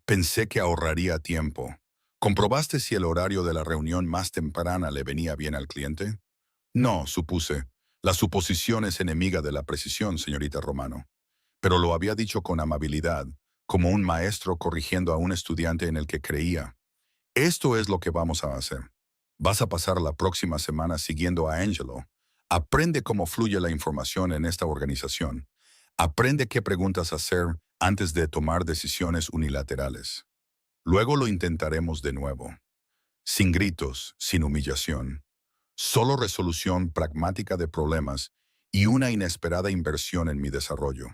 Pensé que ahorraría tiempo. ¿Comprobaste si el horario de la reunión más temprana le venía bien al cliente? No, supuse. La suposición es enemiga de la precisión, señorita Romano. Pero lo había dicho con amabilidad, como un maestro corrigiendo a un estudiante en el que creía. Esto es lo que vamos a hacer. Vas a pasar la próxima semana siguiendo a Angelo. Aprende cómo fluye la información en esta organización. Aprende qué preguntas hacer antes de tomar decisiones unilaterales. Luego lo intentaremos de nuevo. Sin gritos, sin humillación. Solo resolución pragmática de problemas y una inesperada inversión en mi desarrollo.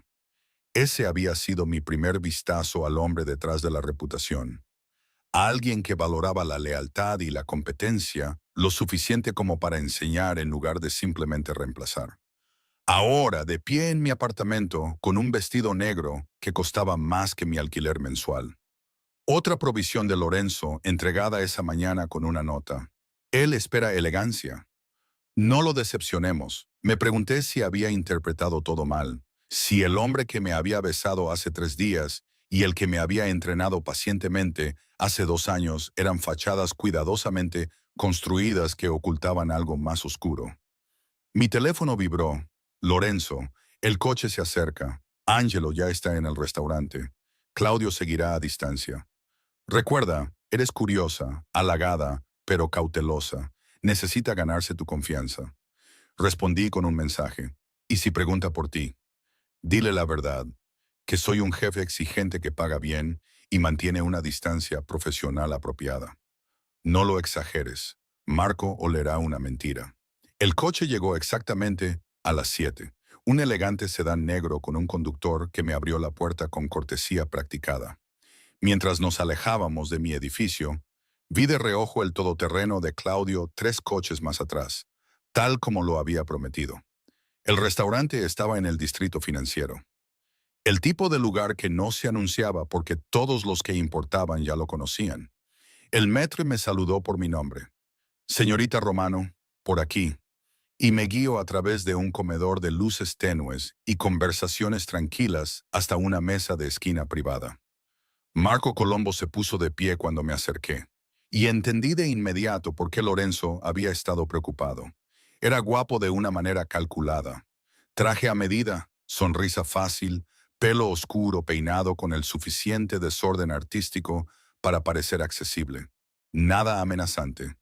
Ese había sido mi primer vistazo al hombre detrás de la reputación. A alguien que valoraba la lealtad y la competencia lo suficiente como para enseñar en lugar de simplemente reemplazar. Ahora, de pie en mi apartamento, con un vestido negro que costaba más que mi alquiler mensual. Otra provisión de Lorenzo, entregada esa mañana con una nota. Él espera elegancia. No lo decepcionemos. Me pregunté si había interpretado todo mal, si el hombre que me había besado hace 3 días y el que me había entrenado pacientemente hace 2 años eran fachadas cuidadosamente construidas que ocultaban algo más oscuro. Mi teléfono vibró. Lorenzo, el coche se acerca. Angelo ya está en el restaurante. Claudio seguirá a distancia. Recuerda, eres curiosa, halagada, pero cautelosa. Necesita ganarse tu confianza. Respondí con un mensaje. Y si pregunta por ti, dile la verdad, que soy un jefe exigente que paga bien y mantiene una distancia profesional apropiada. No lo exageres. Marco olerá una mentira. El coche llegó exactamente a las 7. Un elegante sedán negro con un conductor que me abrió la puerta con cortesía practicada. Mientras nos alejábamos de mi edificio, vi de reojo el todoterreno de Claudio 3 coches más atrás, tal como lo había prometido. El restaurante estaba en el distrito financiero. El tipo de lugar que no se anunciaba porque todos los que importaban ya lo conocían. El maître me saludó por mi nombre. Señorita Romano, por aquí. Y me guió a través de un comedor de luces tenues y conversaciones tranquilas hasta una mesa de esquina privada. Marco Colombo se puso de pie cuando me acerqué, y entendí de inmediato por qué Lorenzo había estado preocupado. Era guapo de una manera calculada. Traje a medida, sonrisa fácil, pelo oscuro peinado con el suficiente desorden artístico para parecer accesible. Nada amenazante.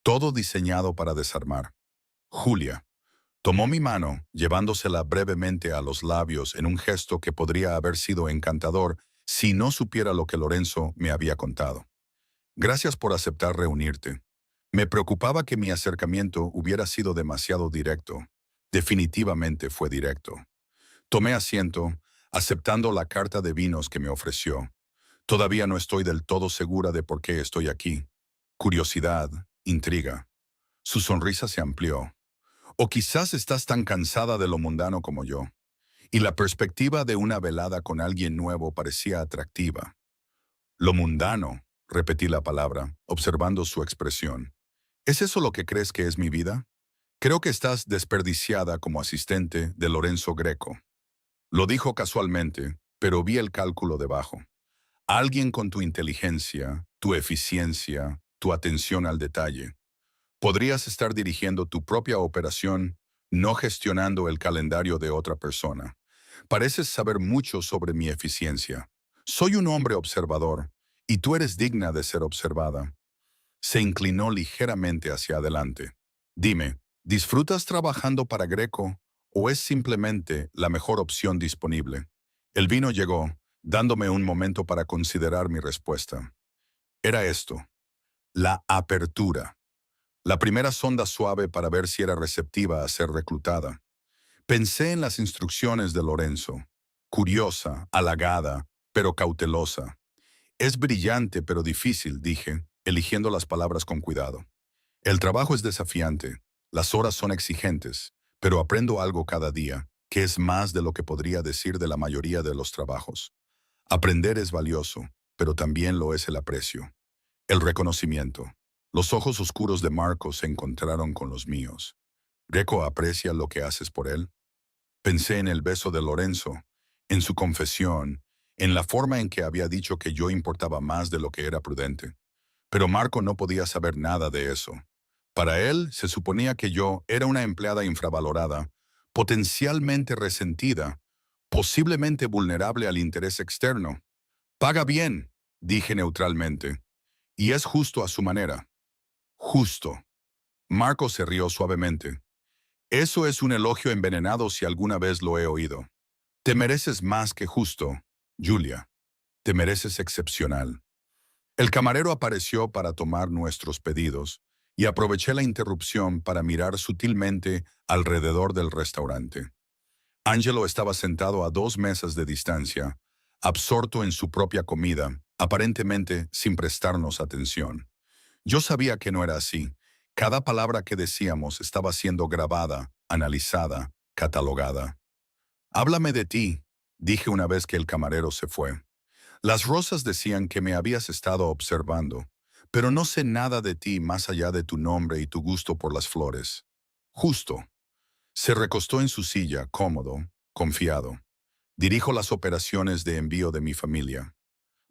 Todo diseñado para desarmar. Julia. Tomó mi mano, llevándosela brevemente a los labios en un gesto que podría haber sido encantador si no supiera lo que Lorenzo me había contado. Gracias por aceptar reunirte. Me preocupaba que mi acercamiento hubiera sido demasiado directo. Definitivamente fue directo. Tomé asiento, aceptando la carta de vinos que me ofreció. Todavía no estoy del todo segura de por qué estoy aquí. Curiosidad, intriga. Su sonrisa se amplió. O quizás estás tan cansada de lo mundano como yo. y la perspectiva de una velada con alguien nuevo parecía atractiva. Lo mundano, repetí la palabra, observando su expresión. ¿Es eso lo que crees que es mi vida? Creo que estás desperdiciada como asistente de Lorenzo Greco. Lo dijo casualmente, pero vi el cálculo debajo. Alguien con tu inteligencia, tu eficiencia, tu atención al detalle. Podrías estar dirigiendo tu propia operación, no gestionando el calendario de otra persona. Pareces saber mucho sobre mi eficiencia. Soy un hombre observador, y tú eres digna de ser observada. Se inclinó ligeramente hacia adelante. Dime, ¿disfrutas trabajando para Greco o es simplemente la mejor opción disponible? El vino llegó, dándome un momento para considerar mi respuesta. Era esto, la apertura. La primera sonda suave para ver si era receptiva a ser reclutada. Pensé en las instrucciones de Lorenzo. Curiosa, halagada, pero cautelosa. Es brillante pero difícil, dije, eligiendo las palabras con cuidado. El trabajo es desafiante, las horas son exigentes, pero aprendo algo cada día, que es más de lo que podría decir de la mayoría de los trabajos. Aprender es valioso, pero también lo es el aprecio. El reconocimiento. Los ojos oscuros de Marcos se encontraron con los míos. ¿Greco aprecia lo que haces por él? Pensé en el beso de Lorenzo, en su confesión, en la forma en que había dicho que yo importaba más de lo que era prudente. Pero Marco no podía saber nada de eso. Para él se suponía que yo era una empleada infravalorada, potencialmente resentida, posiblemente vulnerable al interés externo. Paga bien, dije neutralmente, y es justo a su manera. Justo. Marco se rió suavemente. Eso es un elogio envenenado si alguna vez lo he oído. Te mereces más que justo, Julia. Te mereces excepcional. El camarero apareció para tomar nuestros pedidos y aproveché la interrupción para mirar sutilmente alrededor del restaurante. Angelo estaba sentado a 2 mesas de distancia, absorto en su propia comida, aparentemente sin prestarnos atención. Yo sabía que no era así. Cada palabra que decíamos estaba siendo grabada, analizada, catalogada. «Háblame de ti», dije una vez que el camarero se fue. Las rosas decían que me habías estado observando, pero no sé nada de ti más allá de tu nombre y tu gusto por las flores. Justo. Se recostó en su silla, cómodo, confiado. Dirijo las operaciones de envío de mi familia.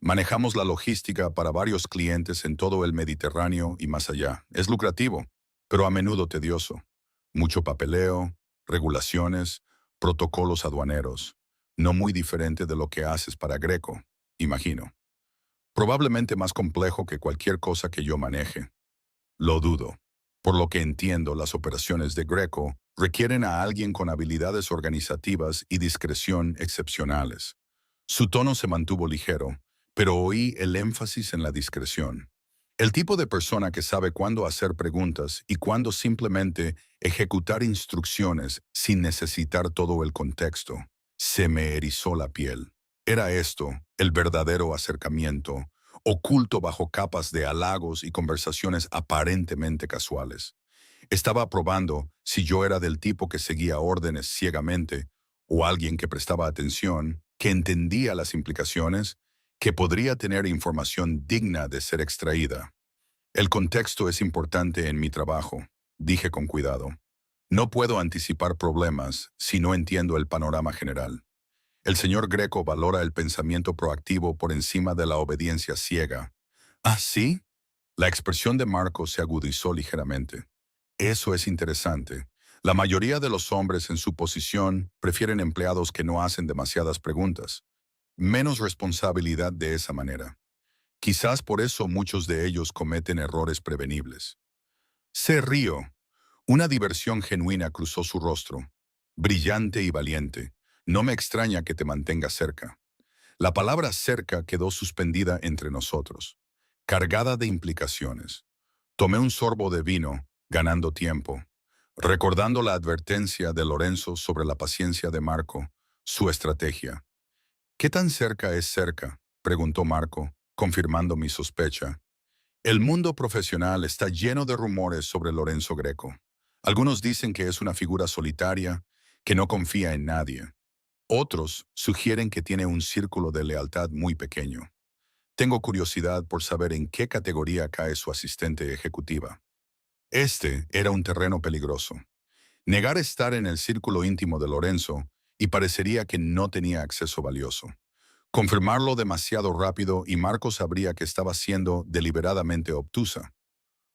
Manejamos la logística para varios clientes en todo el Mediterráneo y más allá. Es lucrativo, pero a menudo tedioso. Mucho papeleo, regulaciones, protocolos aduaneros. No muy diferente de lo que haces para Greco, imagino. Probablemente más complejo que cualquier cosa que yo maneje. Lo dudo. Por lo que entiendo, las operaciones de Greco requieren a alguien con habilidades organizativas y discreción excepcionales. Su tono se mantuvo ligero, pero oí el énfasis en la discreción. El tipo de persona que sabe cuándo hacer preguntas y cuándo simplemente ejecutar instrucciones sin necesitar todo el contexto. Se me erizó la piel. Era esto, el verdadero acercamiento, oculto bajo capas de halagos y conversaciones aparentemente casuales. Estaba probando si yo era del tipo que seguía órdenes ciegamente o alguien que prestaba atención, que entendía las implicaciones, que podría tener información digna de ser extraída. El contexto es importante en mi trabajo, dije con cuidado. No puedo anticipar problemas si no entiendo el panorama general. El señor Greco valora el pensamiento proactivo por encima de la obediencia ciega. ¿Ah, sí? La expresión de Marco se agudizó ligeramente. Eso es interesante. La mayoría de los hombres en su posición prefieren empleados que no hacen demasiadas preguntas. Menos responsabilidad de esa manera. Quizás por eso muchos de ellos cometen errores prevenibles. Se rió. Una diversión genuina cruzó su rostro. Brillante y valiente. No me extraña que te mantengas cerca. La palabra cerca quedó suspendida entre nosotros, cargada de implicaciones. Tomé un sorbo de vino, ganando tiempo, recordando la advertencia de Lorenzo sobre la paciencia de Marco, su estrategia. ¿Qué tan cerca es cerca?, preguntó Marco, confirmando mi sospecha. El mundo profesional está lleno de rumores sobre Lorenzo Greco. Algunos dicen que es una figura solitaria, que no confía en nadie. Otros sugieren que tiene un círculo de lealtad muy pequeño. Tengo curiosidad por saber en qué categoría cae su asistente ejecutiva. Este era un terreno peligroso. Negar estar en el círculo íntimo de Lorenzo y parecería que no tenía acceso valioso. Confirmarlo demasiado rápido y Marcos sabría que estaba siendo deliberadamente obtusa.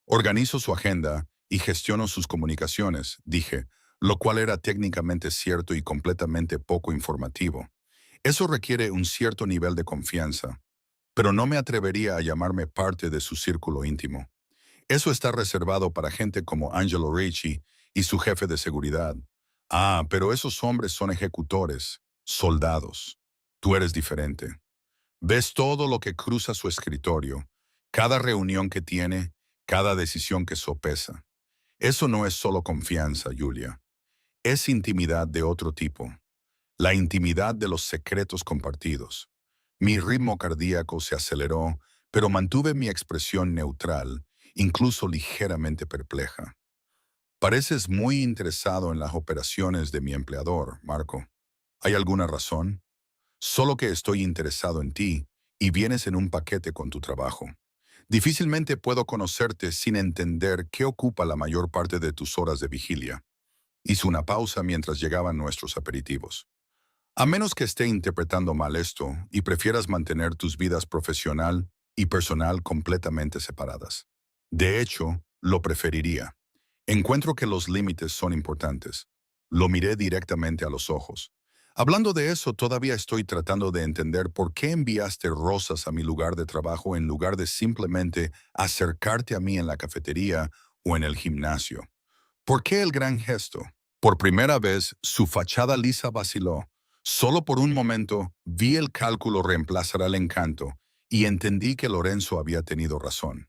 Organizo su agenda y gestiono sus comunicaciones, dije, lo cual era técnicamente cierto y completamente poco informativo. Eso requiere un cierto nivel de confianza, pero no me atrevería a llamarme parte de su círculo íntimo. Eso está reservado para gente como Angelo Ricci y su jefe de seguridad. Ah, pero esos hombres son ejecutores, soldados. Tú eres diferente. Ves todo lo que cruza su escritorio, cada reunión que tiene, cada decisión que sopesa. Eso no es solo confianza, Julia. Es intimidad de otro tipo. La intimidad de los secretos compartidos. Mi ritmo cardíaco se aceleró, pero mantuve mi expresión neutral, incluso ligeramente perpleja. Pareces muy interesado en las operaciones de mi empleador, Marco. ¿Hay alguna razón? Solo que estoy interesado en ti y vienes en un paquete con tu trabajo. Difícilmente puedo conocerte sin entender qué ocupa la mayor parte de tus horas de vigilia. Hizo una pausa mientras llegaban nuestros aperitivos. A menos que esté interpretando mal esto y prefieras mantener tus vidas profesional y personal completamente separadas. De hecho, lo preferiría. Encuentro que los límites son importantes. Lo miré directamente a los ojos. Hablando de eso, todavía estoy tratando de entender por qué enviaste rosas a mi lugar de trabajo en lugar de simplemente acercarte a mí en la cafetería o en el gimnasio. ¿Por qué el gran gesto? Por primera vez, su fachada lisa vaciló. Solo por un momento, vi el cálculo reemplazar al encanto y entendí que Lorenzo había tenido razón.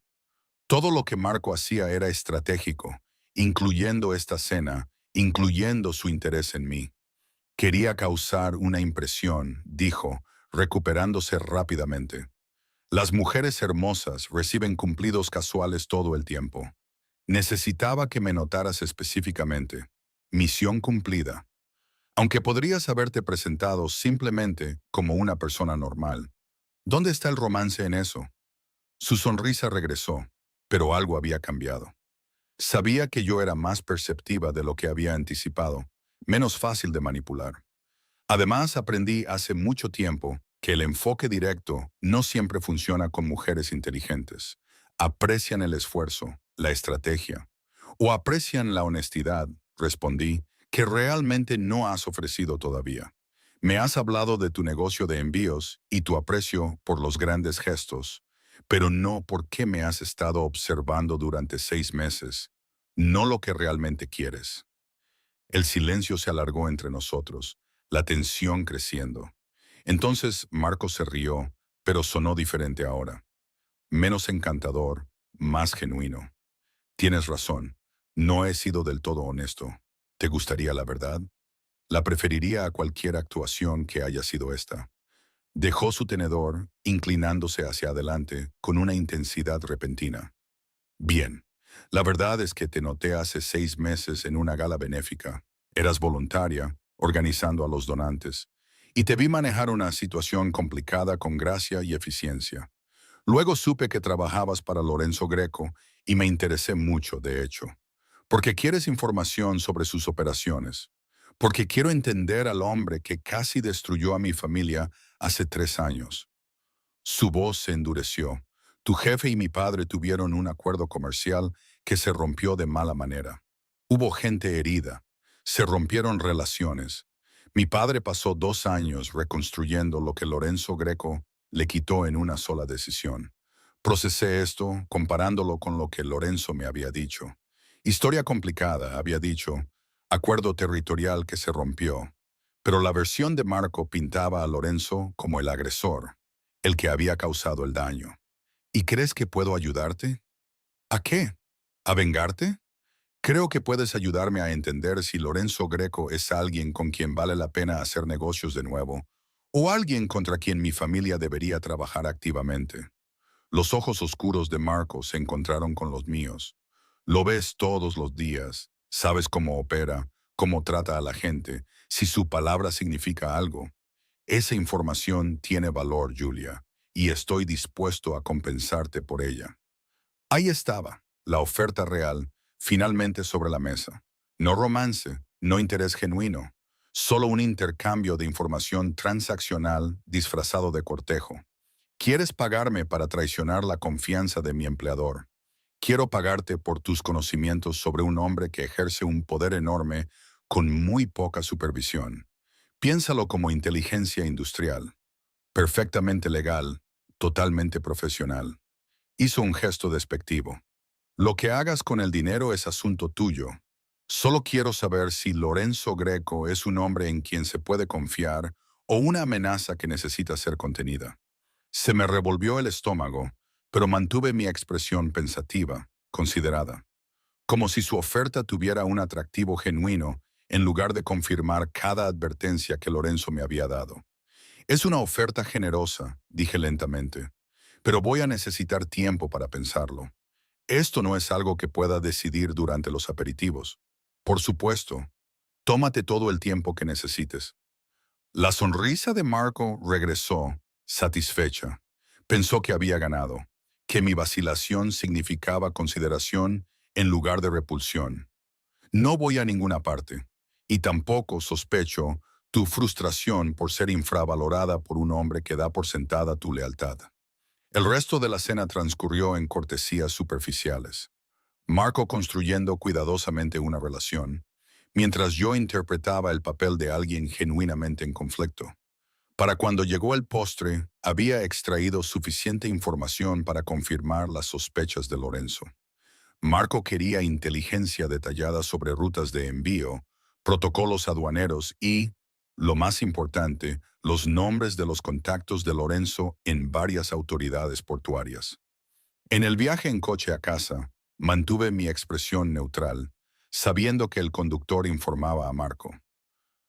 Todo lo que Marco hacía era estratégico, incluyendo esta cena, incluyendo su interés en mí. Quería causar una impresión, dijo, recuperándose rápidamente. Las mujeres hermosas reciben cumplidos casuales todo el tiempo. Necesitaba que me notaras específicamente. Misión cumplida. Aunque podrías haberte presentado simplemente como una persona normal. ¿Dónde está el romance en eso? Su sonrisa regresó, pero algo había cambiado. Sabía que yo era más perceptiva de lo que había anticipado, menos fácil de manipular. Además, aprendí hace mucho tiempo que el enfoque directo no siempre funciona con mujeres inteligentes. Aprecian el esfuerzo, la estrategia, o aprecian la honestidad, respondí, que realmente no has ofrecido todavía. Me has hablado de tu negocio de envíos y tu aprecio por los grandes gestos, pero no por qué me has estado observando durante 6 meses, no lo que realmente quieres. El silencio se alargó entre nosotros, la tensión creciendo. Entonces Marco se rió, pero sonó diferente ahora. Menos encantador, más genuino. Tienes razón, no he sido del todo honesto. ¿Te gustaría la verdad? La preferiría a cualquier actuación que haya sido esta. Dejó su tenedor, inclinándose hacia adelante con una intensidad repentina. Bien, la verdad es que te noté hace 6 meses en una gala benéfica. Eras voluntaria, organizando a los donantes, y te vi manejar una situación complicada con gracia y eficiencia. Luego supe que trabajabas para Lorenzo Greco y me interesé mucho, de hecho, porque quieres información sobre sus operaciones, porque quiero entender al hombre que casi destruyó a mi familia hace 3 años. Su voz se endureció. Tu jefe y mi padre tuvieron un acuerdo comercial que se rompió de mala manera. Hubo gente herida. Se rompieron relaciones. Mi padre pasó 2 años reconstruyendo lo que Lorenzo Greco le quitó en una sola decisión. Procesé esto comparándolo con lo que Lorenzo me había dicho. Historia complicada, había dicho. Acuerdo territorial que se rompió. Pero la versión de Marco pintaba a Lorenzo como el agresor, el que había causado el daño. ¿Y crees que puedo ayudarte? ¿A qué? ¿A vengarte? Creo que puedes ayudarme a entender si Lorenzo Greco es alguien con quien vale la pena hacer negocios de nuevo, o alguien contra quien mi familia debería trabajar activamente. Los ojos oscuros de Marco se encontraron con los míos. Lo ves todos los días, sabes cómo opera, cómo trata a la gente, si su palabra significa algo. Esa información tiene valor, Julia, y estoy dispuesto a compensarte por ella. Ahí estaba, la oferta real, finalmente sobre la mesa. No romance, no interés genuino, solo un intercambio de información transaccional disfrazado de cortejo. ¿Quieres pagarme para traicionar la confianza de mi empleador? Quiero pagarte por tus conocimientos sobre un hombre que ejerce un poder enorme con muy poca supervisión. Piénsalo como inteligencia industrial, perfectamente legal, totalmente profesional. Hizo un gesto despectivo. Lo que hagas con el dinero es asunto tuyo. Solo quiero saber si Lorenzo Greco es un hombre en quien se puede confiar o una amenaza que necesita ser contenida. Se me revolvió el estómago, pero mantuve mi expresión pensativa, considerada, como si su oferta tuviera un atractivo genuino en lugar de confirmar cada advertencia que Lorenzo me había dado. Es una oferta generosa, dije lentamente, pero voy a necesitar tiempo para pensarlo. Esto no es algo que pueda decidir durante los aperitivos. Por supuesto, tómate todo el tiempo que necesites. La sonrisa de Marco regresó, satisfecha. Pensó que había ganado, que mi vacilación significaba consideración en lugar de repulsión. No voy a ninguna parte, y tampoco sospecho tu frustración por ser infravalorada por un hombre que da por sentada tu lealtad. El resto de la cena transcurrió en cortesías superficiales. Marco construyendo cuidadosamente una relación, mientras yo interpretaba el papel de alguien genuinamente en conflicto. Para cuando llegó el postre, había extraído suficiente información para confirmar las sospechas de Lorenzo. Marco quería inteligencia detallada sobre rutas de envío, protocolos aduaneros y, lo más importante, los nombres de los contactos de Lorenzo en varias autoridades portuarias. En el viaje en coche a casa, mantuve mi expresión neutral, sabiendo que el conductor informaba a Marco.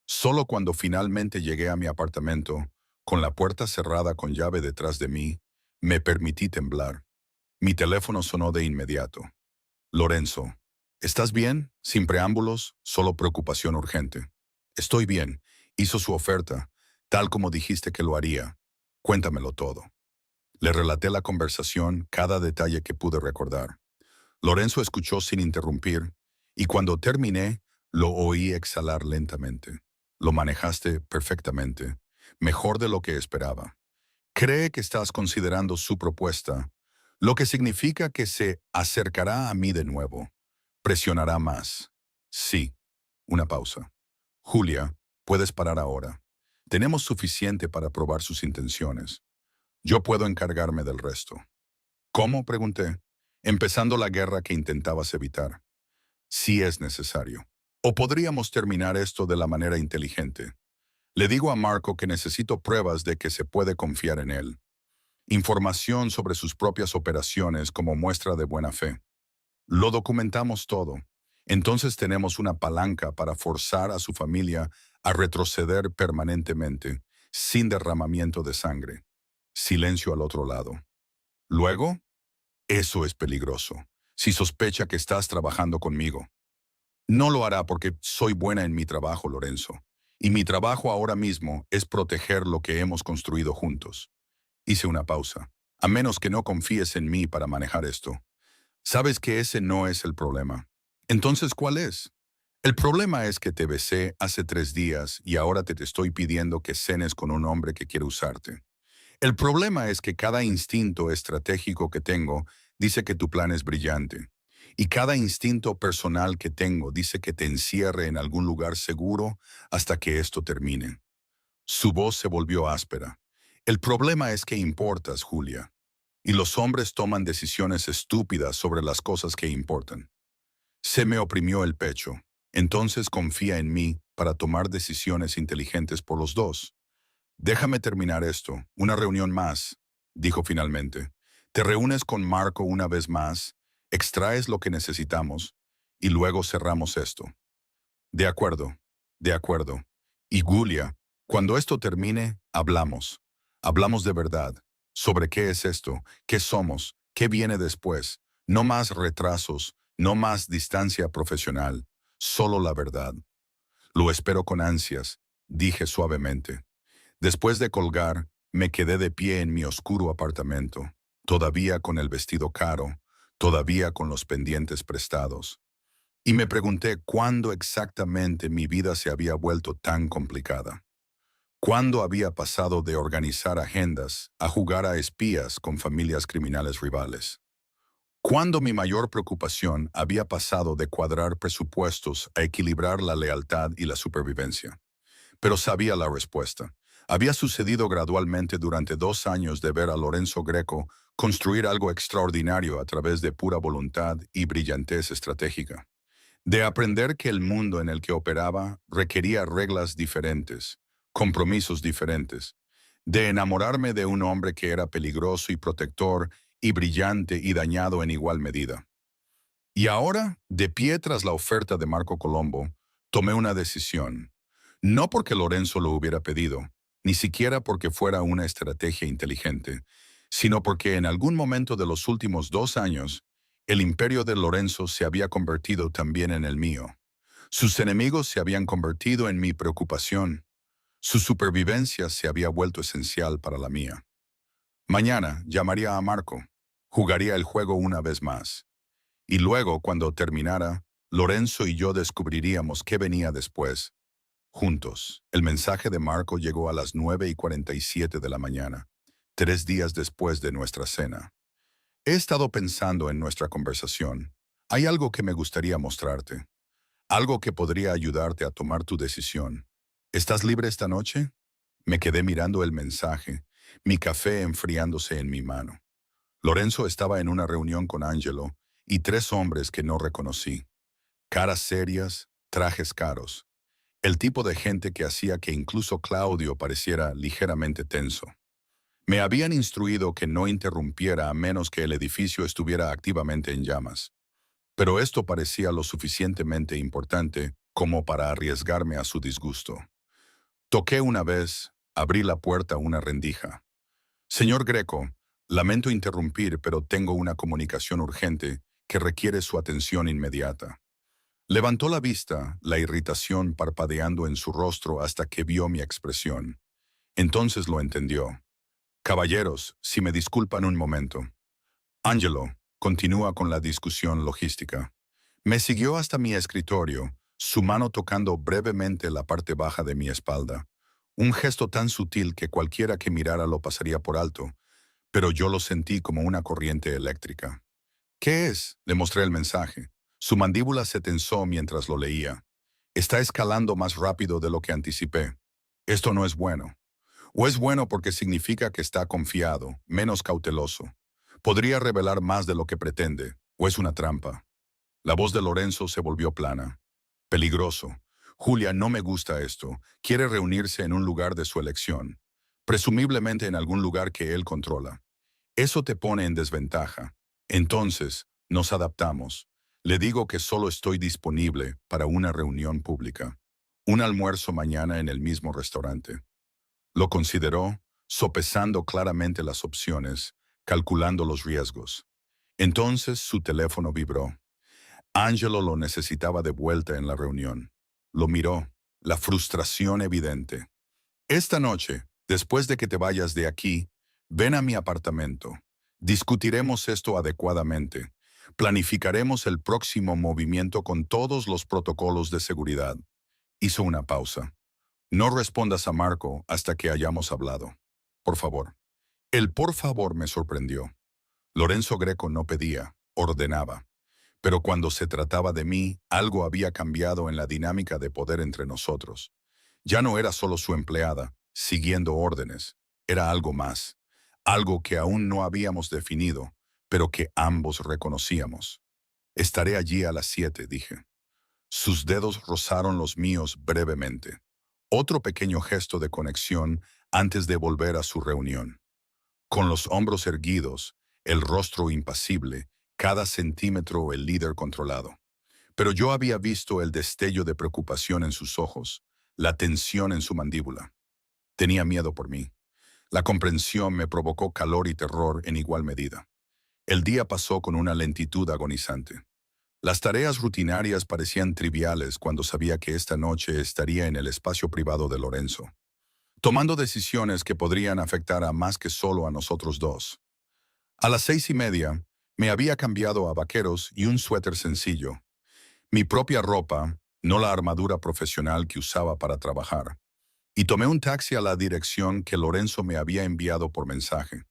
Solo cuando finalmente llegué a mi apartamento, con la puerta cerrada con llave detrás de mí, me permití temblar. Mi teléfono sonó de inmediato. Lorenzo, ¿estás bien? Sin preámbulos, solo preocupación urgente. Estoy bien. Hizo su oferta, tal como dijiste que lo haría. Cuéntamelo todo. Le relaté la conversación, cada detalle que pude recordar. Lorenzo escuchó sin interrumpir, y cuando terminé, lo oí exhalar lentamente. Lo manejaste perfectamente, mejor de lo que esperaba. Cree que estás considerando su propuesta, lo que significa que se acercará a mí de nuevo. Presionará más. Sí. Una pausa. Julia, puedes parar ahora. Tenemos suficiente para probar sus intenciones. Yo puedo encargarme del resto. ¿Cómo? Pregunté, empezando la guerra que intentabas evitar. Si es necesario. O podríamos terminar esto de la manera inteligente. Le digo a Marco que necesito pruebas de que se puede confiar en él. Información sobre sus propias operaciones como muestra de buena fe. Lo documentamos todo. Entonces tenemos una palanca para forzar a su familia a retroceder permanentemente, sin derramamiento de sangre. Silencio al otro lado. Luego, eso es peligroso. Si sospecha que estás trabajando conmigo. No lo hará porque soy buena en mi trabajo, Lorenzo. Y mi trabajo ahora mismo es proteger lo que hemos construido juntos. Hice una pausa. A menos que no confíes en mí para manejar esto. Sabes que ese no es el problema. Entonces, ¿cuál es? El problema es que te besé hace 3 días y ahora te estoy pidiendo que cenes con un hombre que quiere usarte. El problema es que cada instinto estratégico que tengo dice que tu plan es brillante. Y cada instinto personal que tengo dice que te encierre en algún lugar seguro hasta que esto termine. Su voz se volvió áspera. El problema es que importas, Julia. Y los hombres toman decisiones estúpidas sobre las cosas que importan. Se me oprimió el pecho. Entonces confía en mí para tomar decisiones inteligentes por los dos. Déjame terminar esto. Una reunión más, dijo finalmente. Te reúnes con Marco una vez más, extraes lo que necesitamos y luego cerramos esto. De acuerdo, de acuerdo. Y Julia, cuando esto termine, hablamos. Hablamos de verdad. Sobre qué es esto, qué somos, qué viene después. No más retrasos, no más distancia profesional. Solo la verdad. Lo espero con ansias, dije suavemente. Después de colgar, me quedé de pie en mi oscuro apartamento, todavía con el vestido caro, todavía con los pendientes prestados. Y me pregunté cuándo exactamente mi vida se había vuelto tan complicada. ¿Cuándo había pasado de organizar agendas a jugar a espías con familias criminales rivales? ¿Cuándo mi mayor preocupación había pasado de cuadrar presupuestos a equilibrar la lealtad y la supervivencia? Pero sabía la respuesta. Había sucedido gradualmente durante 2 años de ver a Lorenzo Greco construir algo extraordinario a través de pura voluntad y brillantez estratégica. De aprender que el mundo en el que operaba requería reglas diferentes, compromisos diferentes. De enamorarme de un hombre que era peligroso y protector y brillante y dañado en igual medida. Y ahora, de pie tras la oferta de Marco Colombo, tomé una decisión. No porque Lorenzo lo hubiera pedido, ni siquiera porque fuera una estrategia inteligente, sino porque en algún momento de los últimos 2 años, el imperio de Lorenzo se había convertido también en el mío. Sus enemigos se habían convertido en mi preocupación. Su supervivencia se había vuelto esencial para la mía. Mañana llamaría a Marco. Jugaría el juego una vez más. Y luego, cuando terminara, Lorenzo y yo descubriríamos qué venía después. Juntos. El mensaje de Marco llegó a las 9:47 de la mañana, 3 días después de nuestra cena. He estado pensando en nuestra conversación. Hay algo que me gustaría mostrarte. Algo que podría ayudarte a tomar tu decisión. ¿Estás libre esta noche? Me quedé mirando el mensaje, mi café enfriándose en mi mano. Lorenzo estaba en una reunión con Angelo y 3 hombres que no reconocí. Caras serias, trajes caros. El tipo de gente que hacía que incluso Claudio pareciera ligeramente tenso. Me habían instruido que no interrumpiera a menos que el edificio estuviera activamente en llamas. Pero esto parecía lo suficientemente importante como para arriesgarme a su disgusto. Toqué una vez, abrí la puerta a una rendija. Señor Greco, lamento interrumpir, pero tengo una comunicación urgente que requiere su atención inmediata. Levantó la vista, la irritación parpadeando en su rostro hasta que vio mi expresión. Entonces lo entendió. Caballeros, si me disculpan un momento. Angelo, continúa con la discusión logística. Me siguió hasta mi escritorio, su mano tocando brevemente la parte baja de mi espalda. Un gesto tan sutil que cualquiera que mirara lo pasaría por alto, pero yo lo sentí como una corriente eléctrica. ¿Qué es? Le mostré el mensaje. Su mandíbula se tensó mientras lo leía. Está escalando más rápido de lo que anticipé. Esto no es bueno. O es bueno porque significa que está confiado, menos cauteloso. Podría revelar más de lo que pretende, o es una trampa. La voz de Lorenzo se volvió plana. Peligroso. Julia, no me gusta esto. Quiere reunirse en un lugar de su elección. Presumiblemente en algún lugar que él controla. Eso te pone en desventaja. Entonces, nos adaptamos. Le digo que solo estoy disponible para una reunión pública. Un almuerzo mañana en el mismo restaurante. Lo consideró, sopesando claramente las opciones, calculando los riesgos. Entonces su teléfono vibró. Angelo lo necesitaba de vuelta en la reunión. Lo miró, la frustración evidente. Esta noche, después de que te vayas de aquí, ven a mi apartamento. Discutiremos esto adecuadamente. Planificaremos el próximo movimiento con todos los protocolos de seguridad. Hizo una pausa. No respondas a Marco hasta que hayamos hablado. Por favor. El por favor me sorprendió. Lorenzo Greco no pedía, ordenaba. Pero cuando se trataba de mí, algo había cambiado en la dinámica de poder entre nosotros. Ya no era solo su empleada, siguiendo órdenes. Era algo más. Algo que aún no habíamos definido, pero que ambos reconocíamos. Estaré allí a las 7, dije. Sus dedos rozaron los míos brevemente. Otro pequeño gesto de conexión antes de volver a su reunión. Con los hombros erguidos, el rostro impasible, cada centímetro el líder controlado. Pero yo había visto el destello de preocupación en sus ojos, la tensión en su mandíbula. Tenía miedo por mí. La comprensión me provocó calor y terror en igual medida. El día pasó con una lentitud agonizante. Las tareas rutinarias parecían triviales cuando sabía que esta noche estaría en el espacio privado de Lorenzo, tomando decisiones que podrían afectar a más que solo a nosotros dos. A las 6:30, me había cambiado a vaqueros y un suéter sencillo. Mi propia ropa, no la armadura profesional que usaba para trabajar. Y tomé un taxi a la dirección que Lorenzo me había enviado por mensaje.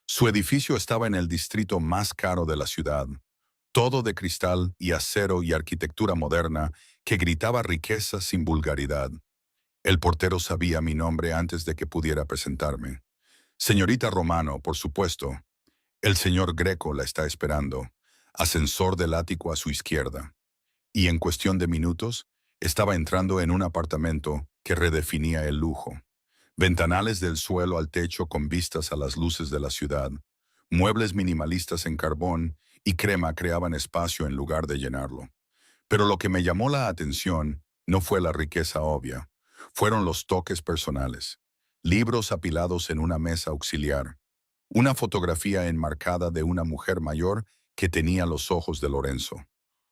Su edificio estaba en el distrito más caro de la ciudad, todo de cristal y acero y arquitectura moderna que gritaba riqueza sin vulgaridad. El portero sabía mi nombre antes de que pudiera presentarme. Señorita Romano, por supuesto. El señor Greco la está esperando. Ascensor del ático a su izquierda. Y en cuestión de minutos, estaba entrando en un apartamento que redefinía el lujo. Ventanales del suelo al techo con vistas a las luces de la ciudad, muebles minimalistas en carbón y crema creaban espacio en lugar de llenarlo. Pero lo que me llamó la atención no fue la riqueza obvia, fueron los toques personales. Libros apilados en una mesa auxiliar, una fotografía enmarcada de una mujer mayor que tenía los ojos de Lorenzo.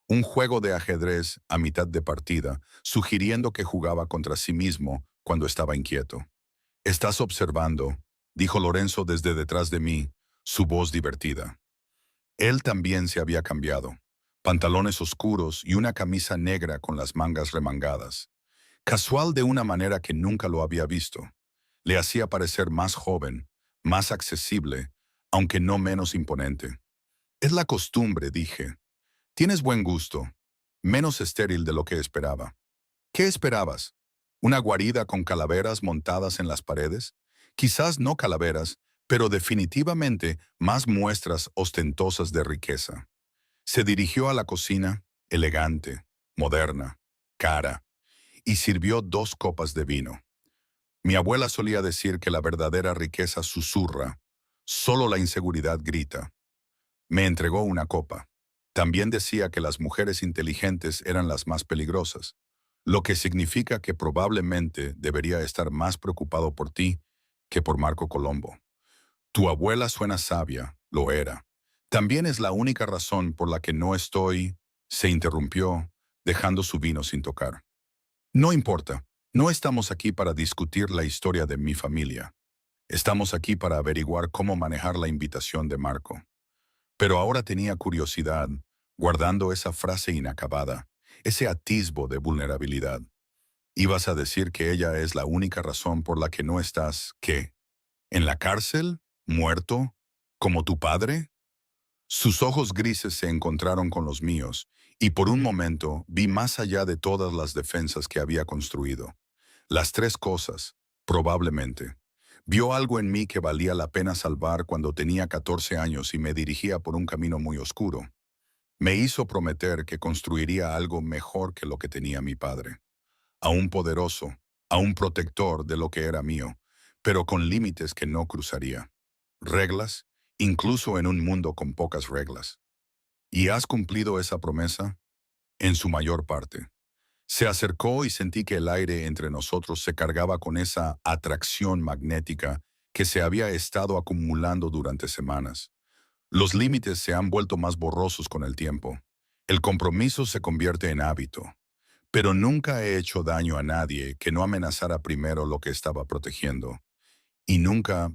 Un juego de ajedrez a mitad de partida, sugiriendo que jugaba contra sí mismo cuando estaba inquieto. «Estás observando», dijo Lorenzo desde detrás de mí, su voz divertida. Él también se había cambiado. Pantalones oscuros y una camisa negra con las mangas remangadas. Casual de una manera que nunca lo había visto. Le hacía parecer más joven, más accesible, aunque no menos imponente. «Es la costumbre», dije. «Tienes buen gusto. Menos estéril de lo que esperaba». «¿Qué esperabas? ¿Una guarida con calaveras montadas en las paredes? Quizás no calaveras, pero definitivamente más muestras ostentosas de riqueza». Se dirigió a la cocina, elegante, moderna, cara, y sirvió 2 copas de vino. Mi abuela solía decir que la verdadera riqueza susurra, solo la inseguridad grita. Me entregó una copa. También decía que las mujeres inteligentes eran las más peligrosas, lo que significa que probablemente debería estar más preocupado por ti que por Marco Colombo. Tu abuela suena sabia, lo era. También es la única razón por la que no estoy, se interrumpió, dejando su vino sin tocar. No importa, no estamos aquí para discutir la historia de mi familia. Estamos aquí para averiguar cómo manejar la invitación de Marco. Pero ahora tenía curiosidad, guardando esa frase inacabada, ese atisbo de vulnerabilidad. ¿Ibas a decir que ella es la única razón por la que no estás, qué? ¿En la cárcel? ¿Muerto? ¿Como tu padre? Sus ojos grises se encontraron con los míos, y por un momento vi más allá de todas las defensas que había construido. Las 3 cosas, probablemente. Vio algo en mí que valía la pena salvar cuando tenía 14 años y me dirigía por un camino muy oscuro. Me hizo prometer que construiría algo mejor que lo que tenía mi padre. Aún poderoso, aún protector de lo que era mío, pero con límites que no cruzaría. Reglas, incluso en un mundo con pocas reglas. ¿Y has cumplido esa promesa? En su mayor parte. Se acercó y sentí que el aire entre nosotros se cargaba con esa atracción magnética que se había estado acumulando durante semanas. Los límites se han vuelto más borrosos con el tiempo. El compromiso se convierte en hábito. Pero nunca he hecho daño a nadie que no amenazara primero lo que estaba protegiendo. Y nunca...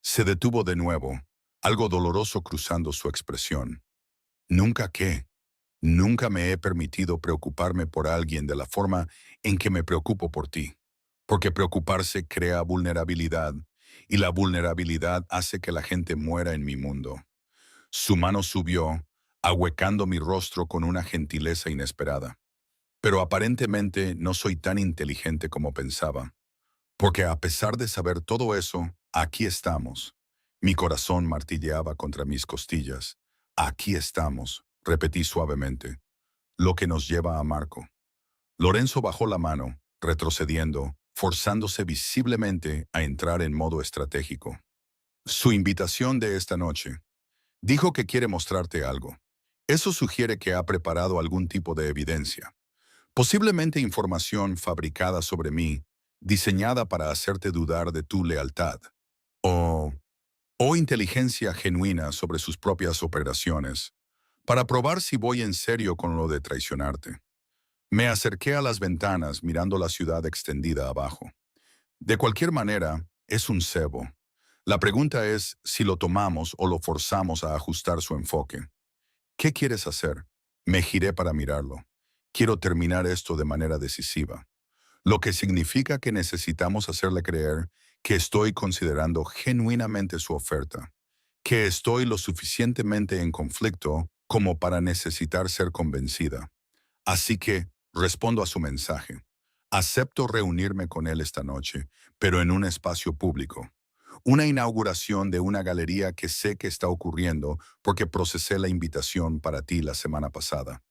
Se detuvo de nuevo, algo doloroso cruzando su expresión. ¿Nunca qué? Nunca me he permitido preocuparme por alguien de la forma en que me preocupo por ti. Porque preocuparse crea vulnerabilidad, y la vulnerabilidad hace que la gente muera en mi mundo. Su mano subió, ahuecando mi rostro con una gentileza inesperada. Pero aparentemente no soy tan inteligente como pensaba. Porque a pesar de saber todo eso, aquí estamos. Mi corazón martilleaba contra mis costillas. Aquí estamos, repetí suavemente. Lo que nos lleva a Marco. Lorenzo bajó la mano, retrocediendo, forzándose visiblemente a entrar en modo estratégico. Su invitación de esta noche. Dijo que quiere mostrarte algo. Eso sugiere que ha preparado algún tipo de evidencia. Posiblemente información fabricada sobre mí, diseñada para hacerte dudar de tu lealtad. O, o inteligencia genuina sobre sus propias operaciones. para probar si voy en serio con lo de traicionarte. Me acerqué a las ventanas mirando la ciudad extendida abajo. De cualquier manera, es un cebo. La pregunta es si lo tomamos o lo forzamos a ajustar su enfoque. ¿Qué quieres hacer? Me giré para mirarlo. Quiero terminar esto de manera decisiva, lo que significa que necesitamos hacerle creer que estoy considerando genuinamente su oferta, que estoy lo suficientemente en conflicto como para necesitar ser convencida. Así que respondo a su mensaje. Acepto reunirme con él esta noche, pero en un espacio público. Una inauguración de una galería que sé que está ocurriendo porque procesé la invitación para ti la semana pasada.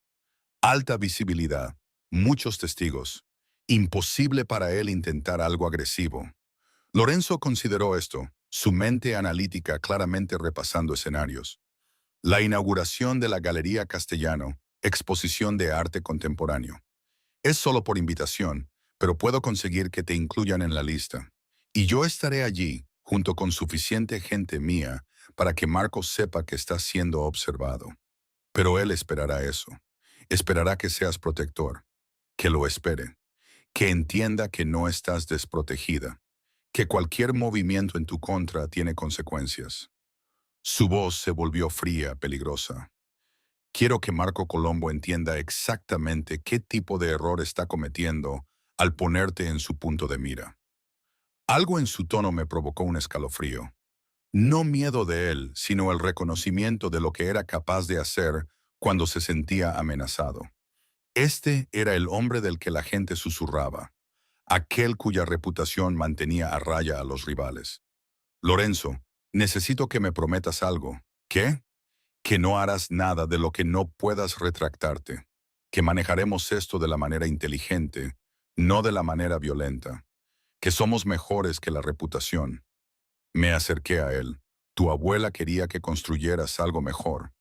Alta visibilidad, muchos testigos. Imposible para él intentar algo agresivo. Lorenzo consideró esto, su mente analítica claramente repasando escenarios. La inauguración de la Galería Castellano, exposición de arte contemporáneo. Es solo por invitación, pero puedo conseguir que te incluyan en la lista. Y yo estaré allí, junto con suficiente gente mía, para que Marcos sepa que está siendo observado. Pero él esperará eso. Esperará que seas protector, que lo espere, que entienda que no estás desprotegida, que cualquier movimiento en tu contra tiene consecuencias. Su voz se volvió fría, peligrosa. Quiero que Marco Colombo entienda exactamente qué tipo de error está cometiendo al ponerte en su punto de mira. Algo en su tono me provocó un escalofrío. No miedo de él, sino el reconocimiento de lo que era capaz de hacer cuando se sentía amenazado. Este era el hombre del que la gente susurraba, aquel cuya reputación mantenía a raya a los rivales. Lorenzo, necesito que me prometas algo. ¿Qué? Que no harás nada de lo que no puedas retractarte, que manejaremos esto de la manera inteligente, no de la manera violenta, que somos mejores que la reputación. Me acerqué a él. Tu abuela quería que construyeras algo mejor.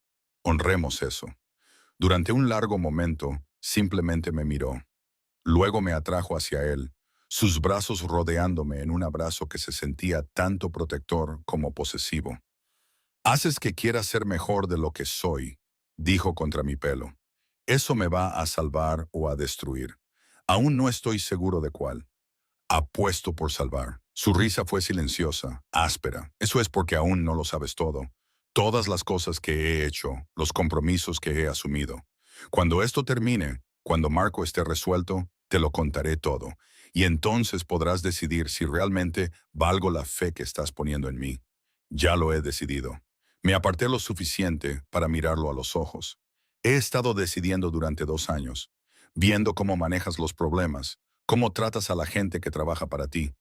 Honremos eso. Durante un largo momento, simplemente me miró. Luego me atrajo hacia él, sus brazos rodeándome en un abrazo que se sentía tanto protector como posesivo. Haces que quiera ser mejor de lo que soy, dijo contra mi pelo. Eso me va a salvar o a destruir. Aún no estoy seguro de cuál. Apuesto por salvar. Su risa fue silenciosa, áspera. Eso es porque aún no lo sabes todo. Todas las cosas que he hecho, los compromisos que he asumido. Cuando esto termine, cuando Marco esté resuelto, te lo contaré todo. Y entonces podrás decidir si realmente valgo la fe que estás poniendo en mí. Ya lo he decidido. Me aparté lo suficiente para mirarlo a los ojos. He estado decidiendo durante 2 años, viendo cómo manejas los problemas, cómo tratas a la gente que trabaja para ti,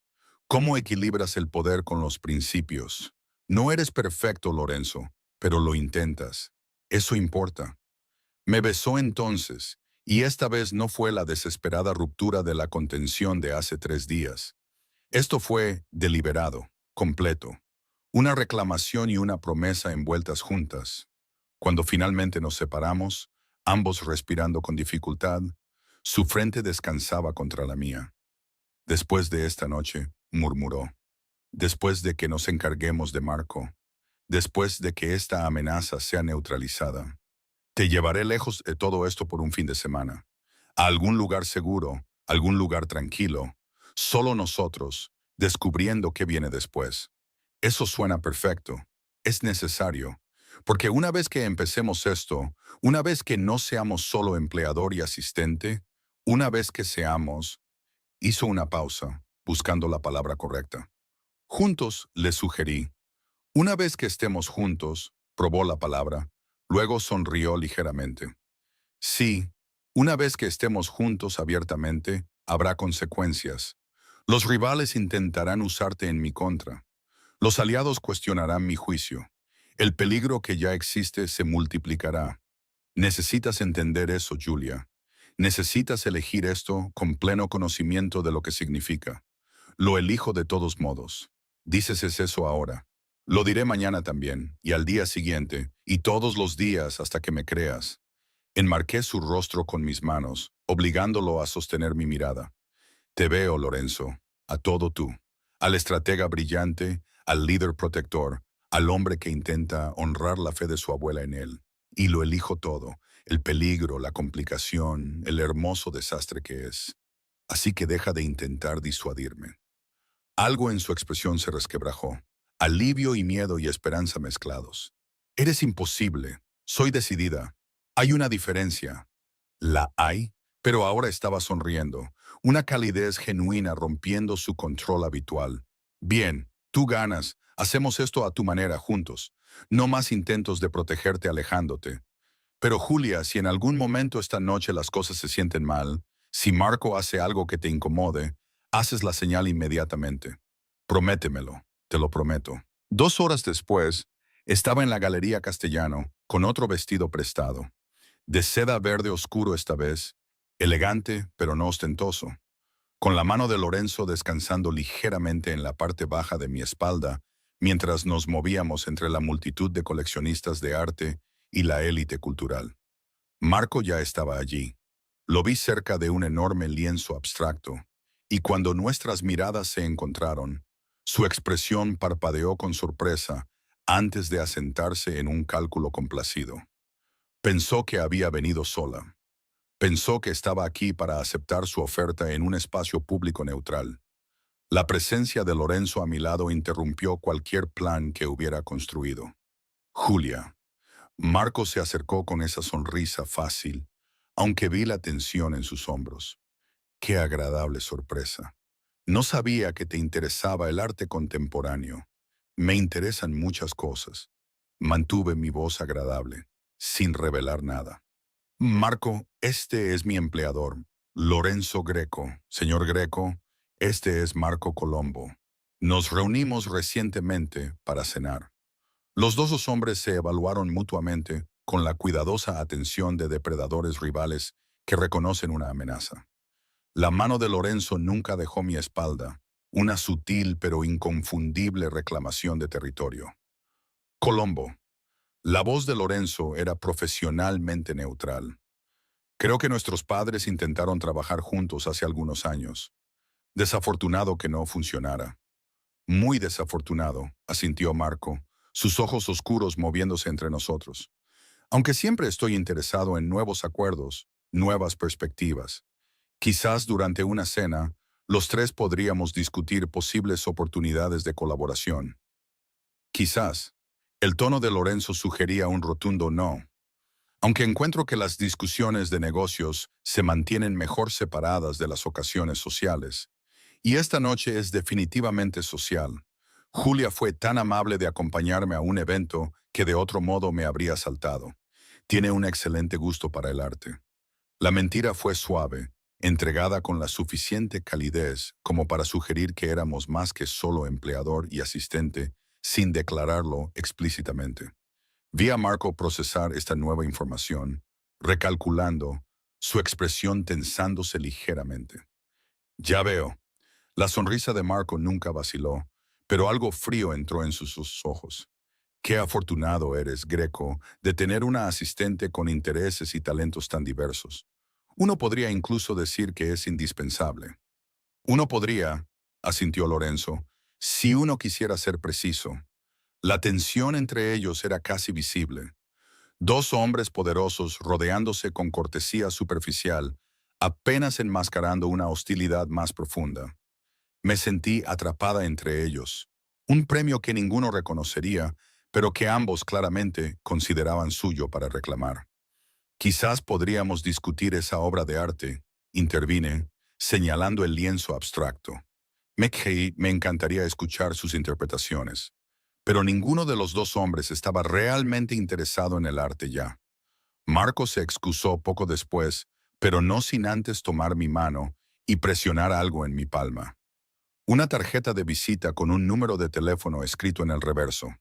cómo equilibras el poder con los principios. No eres perfecto, Lorenzo, pero lo intentas. Eso importa. Me besó entonces, y esta vez no fue la desesperada ruptura de la contención de hace 3 días. Esto fue deliberado, completo. Una reclamación y una promesa envueltas juntas. Cuando finalmente nos separamos, ambos respirando con dificultad, su frente descansaba contra la mía. Después de esta noche, murmuró, después de que nos encarguemos de Marco, después de que esta amenaza sea neutralizada, te llevaré lejos de todo esto por un fin de semana, a algún lugar seguro, algún lugar tranquilo, solo nosotros, descubriendo qué viene después. Eso suena perfecto. Es necesario. Porque una vez que empecemos esto, una vez que no seamos solo empleador y asistente, una vez que seamos, hizo una pausa, buscando la palabra correcta. Juntos, le sugerí. Una vez que estemos juntos, probó la palabra, luego sonrió ligeramente. Sí, una vez que estemos juntos abiertamente, habrá consecuencias. Los rivales intentarán usarte en mi contra. Los aliados cuestionarán mi juicio. El peligro que ya existe se multiplicará. Necesitas entender eso, Julia. Necesitas elegir esto con pleno conocimiento de lo que significa. Lo elijo de todos modos. Dices es eso ahora. Lo diré mañana también, y al día siguiente, y todos los días hasta que me creas. Enmarqué su rostro con mis manos, obligándolo a sostener mi mirada. Te veo, Lorenzo, a todo tú, al estratega brillante, al líder protector, al hombre que intenta honrar la fe de su abuela en él. y lo elijo todo, el peligro, la complicación, el hermoso desastre que es. Así que deja de intentar disuadirme. Algo en su expresión se resquebrajó. Alivio y miedo y esperanza mezclados. Eres imposible. Soy decidida. Hay una diferencia. La hay, pero ahora estaba sonriendo. Una calidez genuina rompiendo su control habitual. Bien, tú ganas. Hacemos esto a tu manera, juntos. No más intentos de protegerte alejándote. Pero Julia, si en algún momento esta noche las cosas se sienten mal, si Marco hace algo que te incomode, haces la señal inmediatamente. Prométemelo, te lo prometo. 2 horas después, estaba en la Galería Castellano, con otro vestido prestado, de seda verde oscuro esta vez, elegante pero no ostentoso, con la mano de Lorenzo descansando ligeramente en la parte baja de mi espalda, mientras nos movíamos entre la multitud de coleccionistas de arte y la élite cultural. Marco ya estaba allí. Lo vi cerca de un enorme lienzo abstracto, y cuando nuestras miradas se encontraron, su expresión parpadeó con sorpresa antes de asentarse en un cálculo complacido. Pensó que había venido sola. Pensó que estaba aquí para aceptar su oferta en un espacio público neutral. La presencia de Lorenzo a mi lado interrumpió cualquier plan que hubiera construido. Julia. Marco se acercó con esa sonrisa fácil, aunque vi la tensión en sus hombros. Qué agradable sorpresa. No sabía que te interesaba el arte contemporáneo. Me interesan muchas cosas. Mantuve mi voz agradable, sin revelar nada. Marco, este es mi empleador, Lorenzo Greco. Señor Greco, este es Marco Colombo. Nos reunimos recientemente para cenar. Los dos hombres se evaluaron mutuamente con la cuidadosa atención de depredadores rivales que reconocen una amenaza. La mano de Lorenzo nunca dejó mi espalda, una sutil pero inconfundible reclamación de territorio. Colombo. La voz de Lorenzo era profesionalmente neutral. Creo que nuestros padres intentaron trabajar juntos hace algunos años. Desafortunado que no funcionara. Muy desafortunado, asintió Marco, sus ojos oscuros moviéndose entre nosotros. Aunque siempre estoy interesado en nuevos acuerdos, nuevas perspectivas. Quizás durante una cena, los tres podríamos discutir posibles oportunidades de colaboración. Quizás. El tono de Lorenzo sugería un rotundo no. Aunque encuentro que las discusiones de negocios se mantienen mejor separadas de las ocasiones sociales. Y esta noche es definitivamente social. Julia fue tan amable de acompañarme a un evento que de otro modo me habría saltado. Tiene un excelente gusto para el arte. La mentira fue suave, entregada con la suficiente calidez como para sugerir que éramos más que solo empleador y asistente, sin declararlo explícitamente. Vi a Marco procesar esta nueva información, recalculando, su expresión tensándose ligeramente. Ya veo. La sonrisa de Marco nunca vaciló, pero algo frío entró en sus ojos. Qué afortunado eres, Greco, de tener una asistente con intereses y talentos tan diversos. Uno podría incluso decir que es indispensable. Uno podría, asintió Lorenzo, si uno quisiera ser preciso. La tensión entre ellos era casi visible. Dos hombres poderosos rodeándose con cortesía superficial, apenas enmascarando una hostilidad más profunda. Me sentí atrapada entre ellos, un premio que ninguno reconocería, pero que ambos claramente consideraban suyo para reclamar. Quizás podríamos discutir esa obra de arte, intervine, señalando el lienzo abstracto. Me encantaría escuchar sus interpretaciones, pero ninguno de los dos hombres estaba realmente interesado en el arte ya. Marco se excusó poco después, pero no sin antes tomar mi mano y presionar algo en mi palma. Una tarjeta de visita con un número de teléfono escrito en el reverso.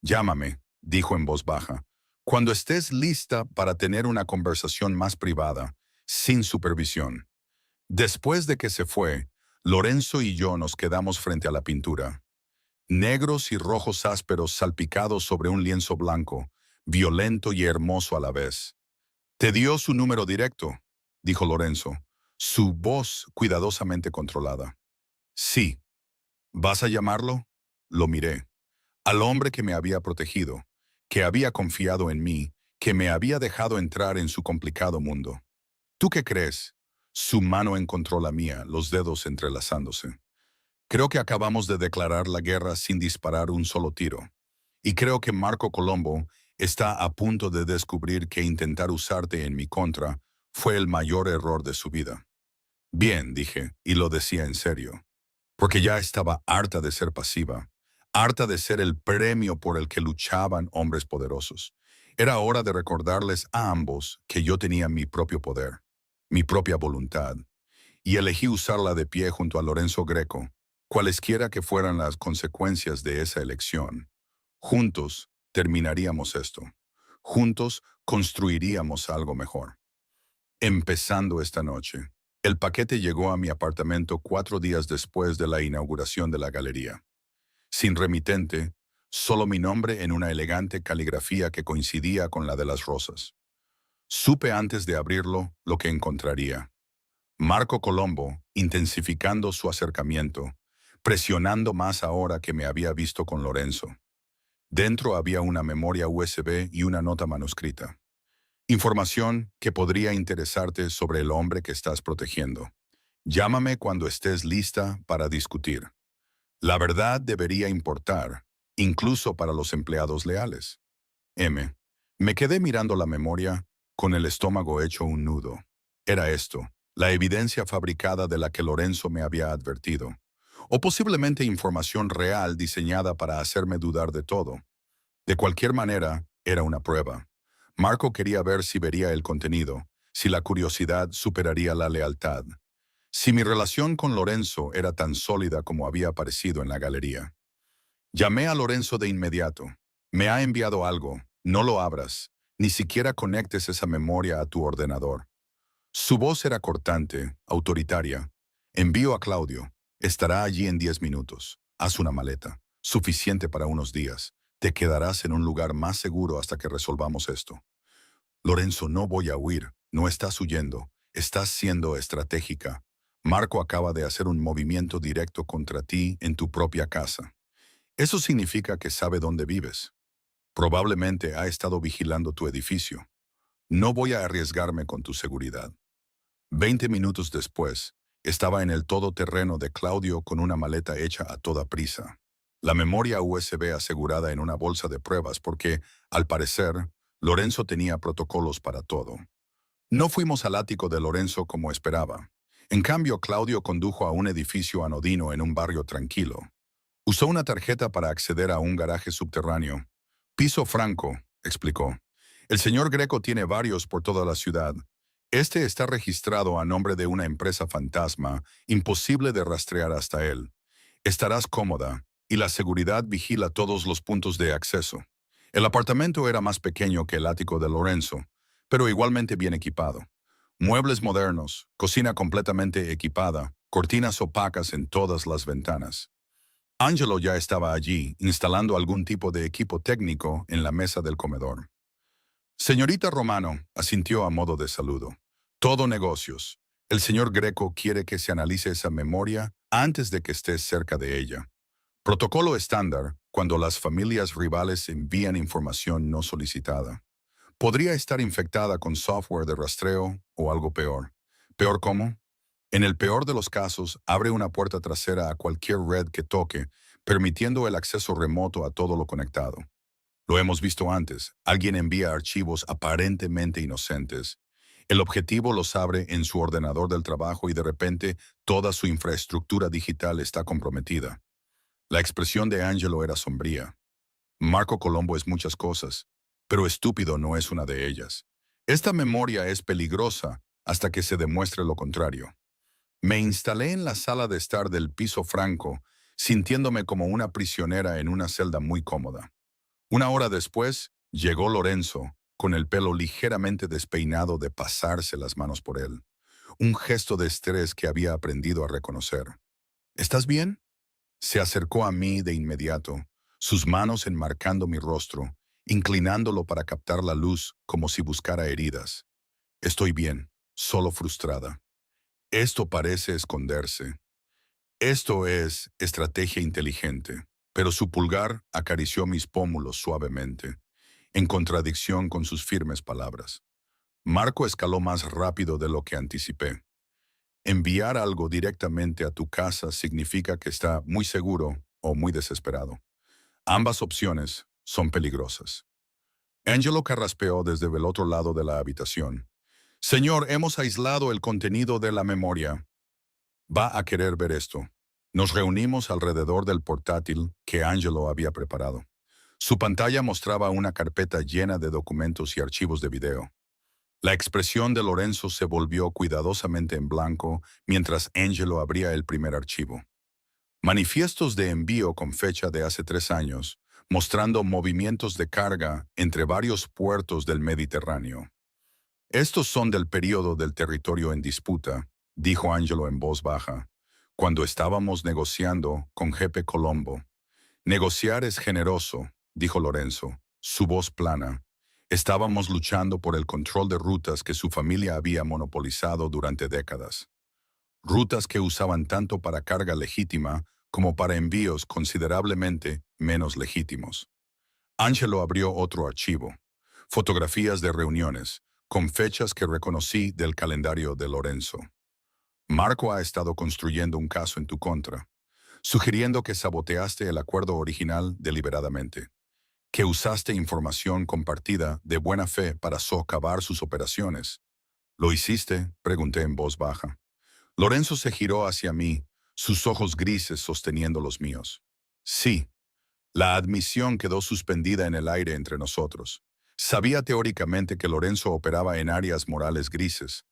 Llámame, dijo en voz baja, cuando estés lista para tener una conversación más privada, sin supervisión. Después de que se fue, Lorenzo y yo nos quedamos frente a la pintura. Negros y rojos ásperos salpicados sobre un lienzo blanco, violento y hermoso a la vez. «Te dio su número directo», dijo Lorenzo, su voz cuidadosamente controlada. «Sí». «¿Vas a llamarlo?» Lo miré. Al hombre que me había protegido, que había confiado en mí que me había dejado entrar en su complicado mundo. ¿Tú qué crees? Su mano encontró la mía, los dedos entrelazándose. Creo que acabamos de declarar la guerra sin disparar un solo tiro. Y creo que Marco Colombo está a punto de descubrir que intentar usarte en mi contra fue el mayor error de su vida. Bien, dije, y lo decía en serio, porque ya estaba harta de ser pasiva, harta de ser el premio por el que luchaban hombres poderosos. Era hora de recordarles a ambos que yo tenía mi propio poder, mi propia voluntad, y elegí usarla de pie junto a Lorenzo Greco, cualesquiera que fueran las consecuencias de esa elección. Juntos terminaríamos esto. Juntos construiríamos algo mejor. Empezando esta noche. El paquete llegó a mi apartamento 4 días después de la inauguración de la galería. Sin remitente, solo mi nombre en una elegante caligrafía que coincidía con la de las rosas. Supe antes de abrirlo lo que encontraría. Marco Colombo, intensificando su acercamiento, presionando más ahora que me había visto con Lorenzo. Dentro había una memoria USB y una nota manuscrita. Información que podría interesarte sobre el hombre que estás protegiendo. Llámame cuando estés lista para discutir. La verdad debería importar, incluso para los empleados leales. M. Me quedé mirando la memoria, con el estómago hecho un nudo. Era esto, la evidencia fabricada de la que Lorenzo me había advertido. O posiblemente información real diseñada para hacerme dudar de todo. De cualquier manera, era una prueba. Marco quería ver si vería el contenido, si la curiosidad superaría la lealtad, si mi relación con Lorenzo era tan sólida como había parecido en la galería. Llamé a Lorenzo de inmediato. Me ha enviado algo, no lo abras, ni siquiera conectes esa memoria a tu ordenador. Su voz era cortante, autoritaria. Envío a Claudio. Estará allí en 10 minutos. Haz una maleta, suficiente para unos días. Te quedarás en un lugar más seguro hasta que resolvamos esto. Lorenzo, no voy a huir. No estás huyendo. Estás siendo estratégica. Marco acaba de hacer un movimiento directo contra ti en tu propia casa. Eso significa que sabe dónde vives. Probablemente ha estado vigilando tu edificio. No voy a arriesgarme con tu seguridad. 20 minutos después, estaba en el todoterreno de Claudio con una maleta hecha a toda prisa. La memoria USB asegurada en una bolsa de pruebas porque, al parecer, Lorenzo tenía protocolos para todo. No fuimos al ático de Lorenzo como esperaba. En cambio, Claudio condujo a un edificio anodino en un barrio tranquilo. Usó una tarjeta para acceder a un garaje subterráneo. Piso franco, explicó. El señor Greco tiene varios por toda la ciudad. Este está registrado a nombre de una empresa fantasma, imposible de rastrear hasta él. Estarás cómoda, y la seguridad vigila todos los puntos de acceso. El apartamento era más pequeño que el ático de Lorenzo, pero igualmente bien equipado. Muebles modernos, cocina completamente equipada, cortinas opacas en todas las ventanas. Angelo ya estaba allí, instalando algún tipo de equipo técnico en la mesa del comedor. Señorita Romano, asintió a modo de saludo. Todo negocios. El señor Greco quiere que se analice esa memoria antes de que estés cerca de ella. Protocolo estándar cuando las familias rivales envían información no solicitada. Podría estar infectada con software de rastreo o algo peor. ¿Peor cómo? En el peor de los casos, abre una puerta trasera a cualquier red que toque, permitiendo el acceso remoto a todo lo conectado. Lo hemos visto antes. Alguien envía archivos aparentemente inocentes. El objetivo los abre en su ordenador del trabajo y de repente toda su infraestructura digital está comprometida. La expresión de Angelo era sombría. Marco Colombo es muchas cosas, pero estúpido no es una de ellas. Esta memoria es peligrosa hasta que se demuestre lo contrario. Me instalé en la sala de estar del piso franco, sintiéndome como una prisionera en una celda muy cómoda. Una hora después, llegó Lorenzo, con el pelo ligeramente despeinado de pasarse las manos por él. Un gesto de estrés que había aprendido a reconocer. ¿Estás bien? Se acercó a mí de inmediato, sus manos enmarcando mi rostro, inclinándolo para captar la luz como si buscara heridas. Estoy bien, solo frustrada. Esto parece esconderse. Esto es estrategia inteligente, pero su pulgar acarició mis pómulos suavemente. en contradicción con sus firmes palabras. Marco escaló más rápido de lo que anticipé. Enviar algo directamente a tu casa significa que está muy seguro o muy desesperado. Ambas opciones son peligrosas. Angelo carraspeó desde el otro lado de la habitación. Señor, hemos aislado el contenido de la memoria. Va a querer ver esto. Nos reunimos alrededor del portátil que Angelo había preparado. Su pantalla mostraba una carpeta llena de documentos y archivos de video. La expresión de Lorenzo se volvió cuidadosamente en blanco mientras Angelo abría el primer archivo. Manifiestos de envío con fecha de hace 3 años, mostrando movimientos de carga entre varios puertos del Mediterráneo. Estos son del período del territorio en disputa, dijo Angelo en voz baja, cuando estábamos negociando con Jepe Colombo. Negociar es generoso, dijo Lorenzo, su voz plana. Estábamos luchando por el control de rutas que su familia había monopolizado durante décadas. Rutas que usaban tanto para carga legítima como para envíos considerablemente menos legítimos. Angelo abrió otro archivo. Fotografías de reuniones, con fechas que reconocí del calendario de Lorenzo. Marco ha estado construyendo un caso en tu contra, sugiriendo que saboteaste el acuerdo original deliberadamente, que usaste información compartida de buena fe para socavar sus operaciones. ¿Lo hiciste?, pregunté en voz baja. Lorenzo se giró hacia mí, sus ojos grises sosteniendo los míos. Sí. La admisión quedó suspendida en el aire entre nosotros. Sabía teóricamente que Lorenzo operaba en áreas morales grises,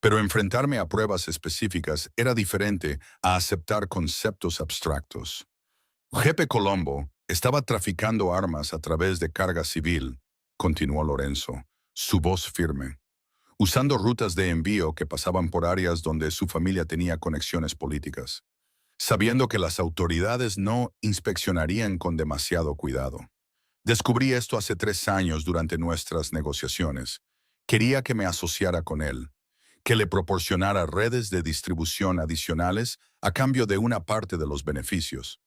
pero enfrentarme a pruebas específicas era diferente a aceptar conceptos abstractos. Jepe Colombo estaba traficando armas a través de carga civil, continuó Lorenzo, su voz firme, usando rutas de envío que pasaban por áreas donde su familia tenía conexiones políticas, sabiendo que las autoridades no inspeccionarían con demasiado cuidado. Descubrí esto hace 3 años durante nuestras negociaciones. Quería que me asociara con él, que le proporcionara redes de distribución adicionales a cambio de una parte de los beneficios.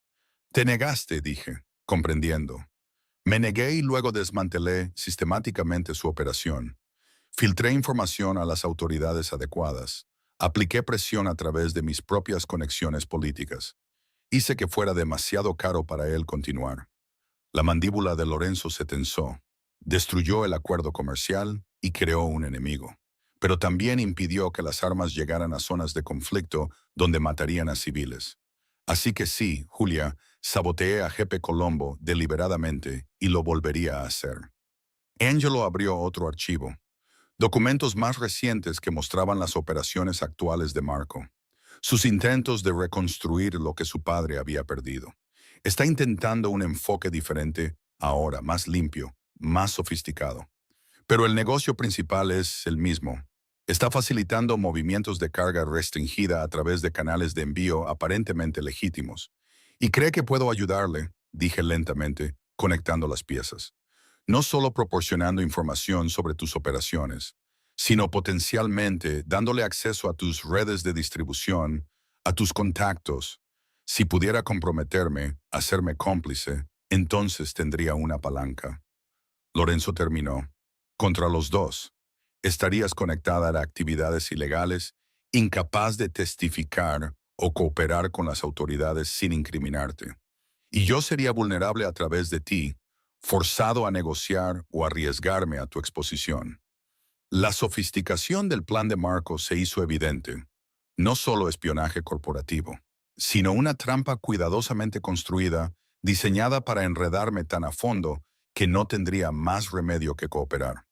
Te negaste, dije, comprendiendo. Me negué y luego desmantelé sistemáticamente su operación. Filtré información a las autoridades adecuadas. Apliqué presión a través de mis propias conexiones políticas. Hice que fuera demasiado caro para él continuar. La mandíbula de Lorenzo se tensó. Destruyó el acuerdo comercial y creó un enemigo. Pero también impidió que las armas llegaran a zonas de conflicto donde matarían a civiles. Así que sí, Julia, saboteé a Jepe Colombo deliberadamente y lo volvería a hacer. Angelo abrió otro archivo. Documentos más recientes que mostraban las operaciones actuales de Marco. Sus intentos de reconstruir lo que su padre había perdido. Está intentando un enfoque diferente, ahora más limpio, más sofisticado. Pero el negocio principal es el mismo. Está facilitando movimientos de carga restringida a través de canales de envío aparentemente legítimos. Y cree que puedo ayudarle, dije lentamente, conectando las piezas. No solo proporcionando información sobre tus operaciones, sino potencialmente dándole acceso a tus redes de distribución, a tus contactos. Si pudiera comprometerme, hacerme cómplice, entonces tendría una palanca. Lorenzo terminó. Contra los dos. Estarías conectada a actividades ilegales, incapaz de testificar o cooperar con las autoridades sin incriminarte. Y yo sería vulnerable a través de ti, forzado a negociar o arriesgarme a tu exposición. La sofisticación del plan de Marco se hizo evidente. No solo espionaje corporativo, sino una trampa cuidadosamente construida, diseñada para enredarme tan a fondo que no tendría más remedio que cooperar.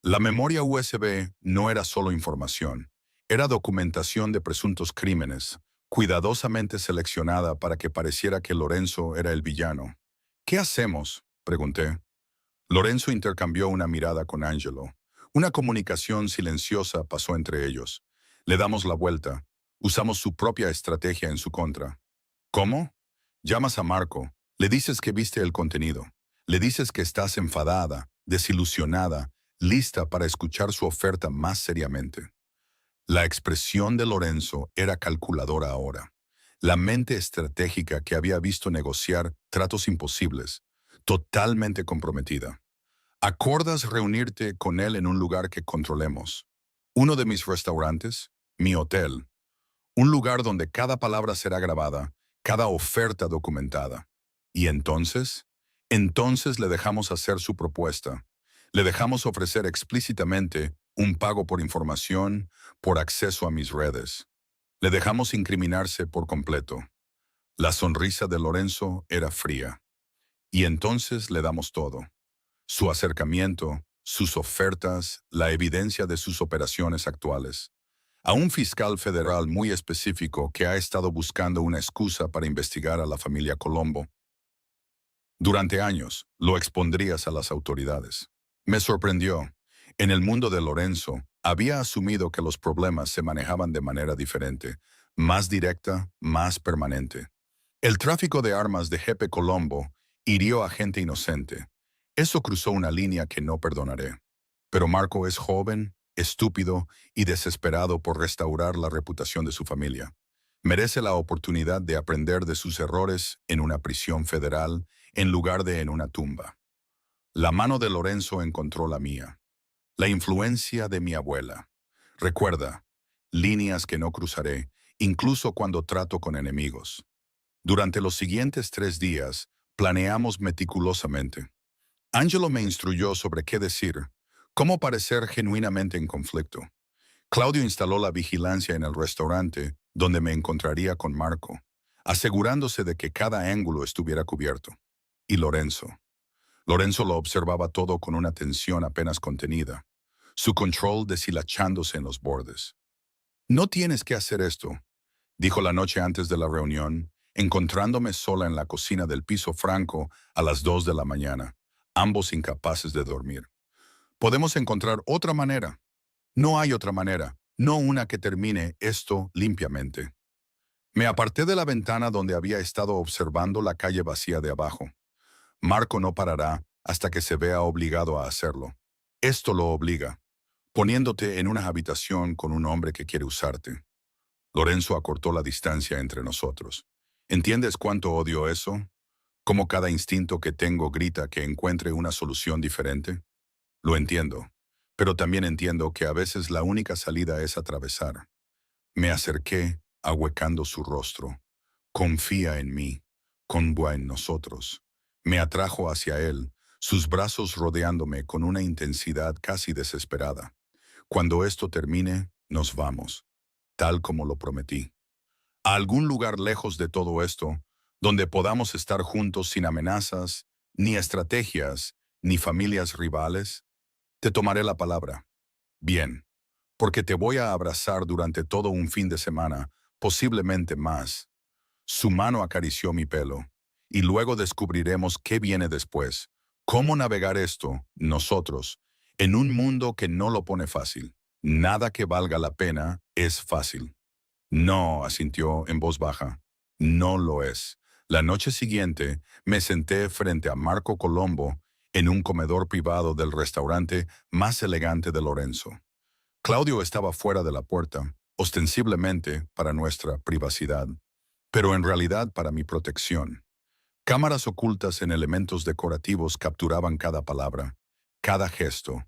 La memoria USB no era solo información, era documentación de presuntos crímenes, cuidadosamente seleccionada para que pareciera que Lorenzo era el villano. ¿Qué hacemos?, pregunté. Lorenzo intercambió una mirada con Angelo. Una comunicación silenciosa pasó entre ellos. Le damos la vuelta. Usamos su propia estrategia en su contra. ¿Cómo? Llamas a Marco. Le dices que viste el contenido. Le dices que estás enfadada, desilusionada, lista para escuchar su oferta más seriamente. La expresión de Lorenzo era calculadora ahora. La mente estratégica que había visto negociar tratos imposibles, totalmente comprometida. ¿Acordas reunirte con él en un lugar que controlemos? Uno de mis restaurantes, mi hotel, un lugar donde cada palabra será grabada, cada oferta documentada. Y entonces le dejamos hacer su propuesta. Le dejamos ofrecer explícitamente un pago por información, por acceso a mis redes. Le dejamos incriminarse por completo. La sonrisa de Lorenzo era fría. Y entonces le damos todo. Su acercamiento, sus ofertas, la evidencia de sus operaciones actuales. A un fiscal federal muy específico que ha estado buscando una excusa para investigar a la familia Colombo. Durante años, lo expondrías a las autoridades. Me sorprendió. En el mundo de Lorenzo, había asumido que los problemas se manejaban de manera diferente, más directa, más permanente. El tráfico de armas de Jepe Colombo hirió a gente inocente. Eso cruzó una línea que no perdonaré. Pero Marco es joven, estúpido y desesperado por restaurar la reputación de su familia. Merece la oportunidad de aprender de sus errores en una prisión federal en lugar de en una tumba. La mano de Lorenzo encontró la mía. La influencia de mi abuela. Recuerda, líneas que no cruzaré, incluso cuando trato con enemigos. Durante los siguientes 3 días, planeamos meticulosamente. Angelo me instruyó sobre qué decir, cómo parecer genuinamente en conflicto. Claudio instaló la vigilancia en el restaurante, donde me encontraría con Marco, asegurándose de que cada ángulo estuviera cubierto. Y Lorenzo lo observaba todo con una tensión apenas contenida, su control deshilachándose en los bordes. No tienes que hacer esto, dijo la noche antes de la reunión, encontrándome sola en la cocina del piso Franco a las 2 de la mañana, ambos incapaces de dormir. Podemos encontrar otra manera. No hay otra manera, no una que termine esto limpiamente. Me aparté de la ventana donde había estado observando la calle vacía de abajo. Marco no parará hasta que se vea obligado a hacerlo. Esto lo obliga, poniéndote en una habitación con un hombre que quiere usarte. Lorenzo acortó la distancia entre nosotros. ¿Entiendes cuánto odio eso? ¿Cómo cada instinto que tengo grita que encuentre una solución diferente? Lo entiendo, pero también entiendo que a veces la única salida es atravesar. Me acerqué, ahuecando su rostro. Confía en mí, confía en nosotros. Me atrajo hacia él, sus brazos rodeándome con una intensidad casi desesperada. Cuando esto termine, nos vamos, tal como lo prometí. A algún lugar lejos de todo esto, donde podamos estar juntos sin amenazas, ni estrategias, ni familias rivales. Te tomaré la palabra. Bien, porque te voy a abrazar durante todo un fin de semana, posiblemente más. Su mano acarició mi pelo, y luego descubriremos qué viene después, cómo navegar esto, nosotros, en un mundo que no lo pone fácil. Nada que valga la pena es fácil. No, asintió en voz baja. No lo es. La noche siguiente me senté frente a Marco Colombo en un comedor privado del restaurante más elegante de Lorenzo. Claudio estaba fuera de la puerta, ostensiblemente para nuestra privacidad, pero en realidad para mi protección. Cámaras ocultas en elementos decorativos capturaban cada palabra, cada gesto.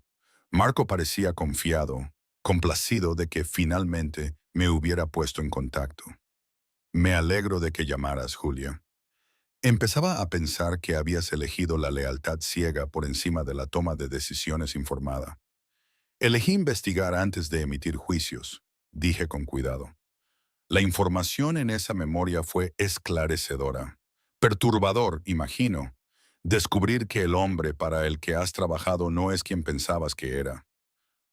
Marco parecía confiado, complacido de que finalmente me hubiera puesto en contacto. Me alegro de que llamaras, Julia. Empezaba a pensar que habías elegido la lealtad ciega por encima de la toma de decisiones informada. Elegí investigar antes de emitir juicios, dije con cuidado. La información en esa memoria fue esclarecedora. Perturbador, imagino, descubrir que el hombre para el que has trabajado no es quien pensabas que era.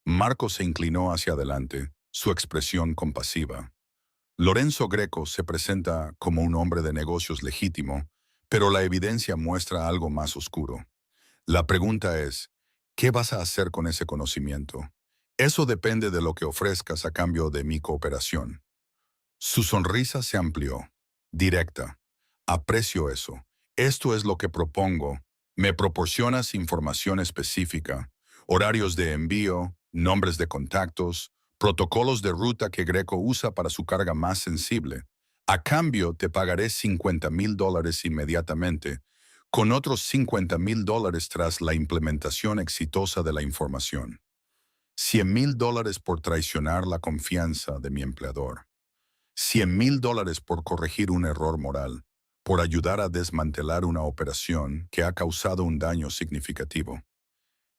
Marco se inclinó hacia adelante, su expresión compasiva. Lorenzo Greco se presenta como un hombre de negocios legítimo, pero la evidencia muestra algo más oscuro. La pregunta es, ¿qué vas a hacer con ese conocimiento? Eso depende de lo que ofrezcas a cambio de mi cooperación. Su sonrisa se amplió, directa. Aprecio eso. Esto es lo que propongo. Me proporcionas información específica, horarios de envío, nombres de contactos, protocolos de ruta que Greco usa para su carga más sensible. A cambio, te pagaré $50,000 inmediatamente, con otros $50,000 tras la implementación exitosa de la información. $100,000 por traicionar la confianza de mi empleador. $100,000 por corregir un error moral, por ayudar a desmantelar una operación que ha causado un daño significativo.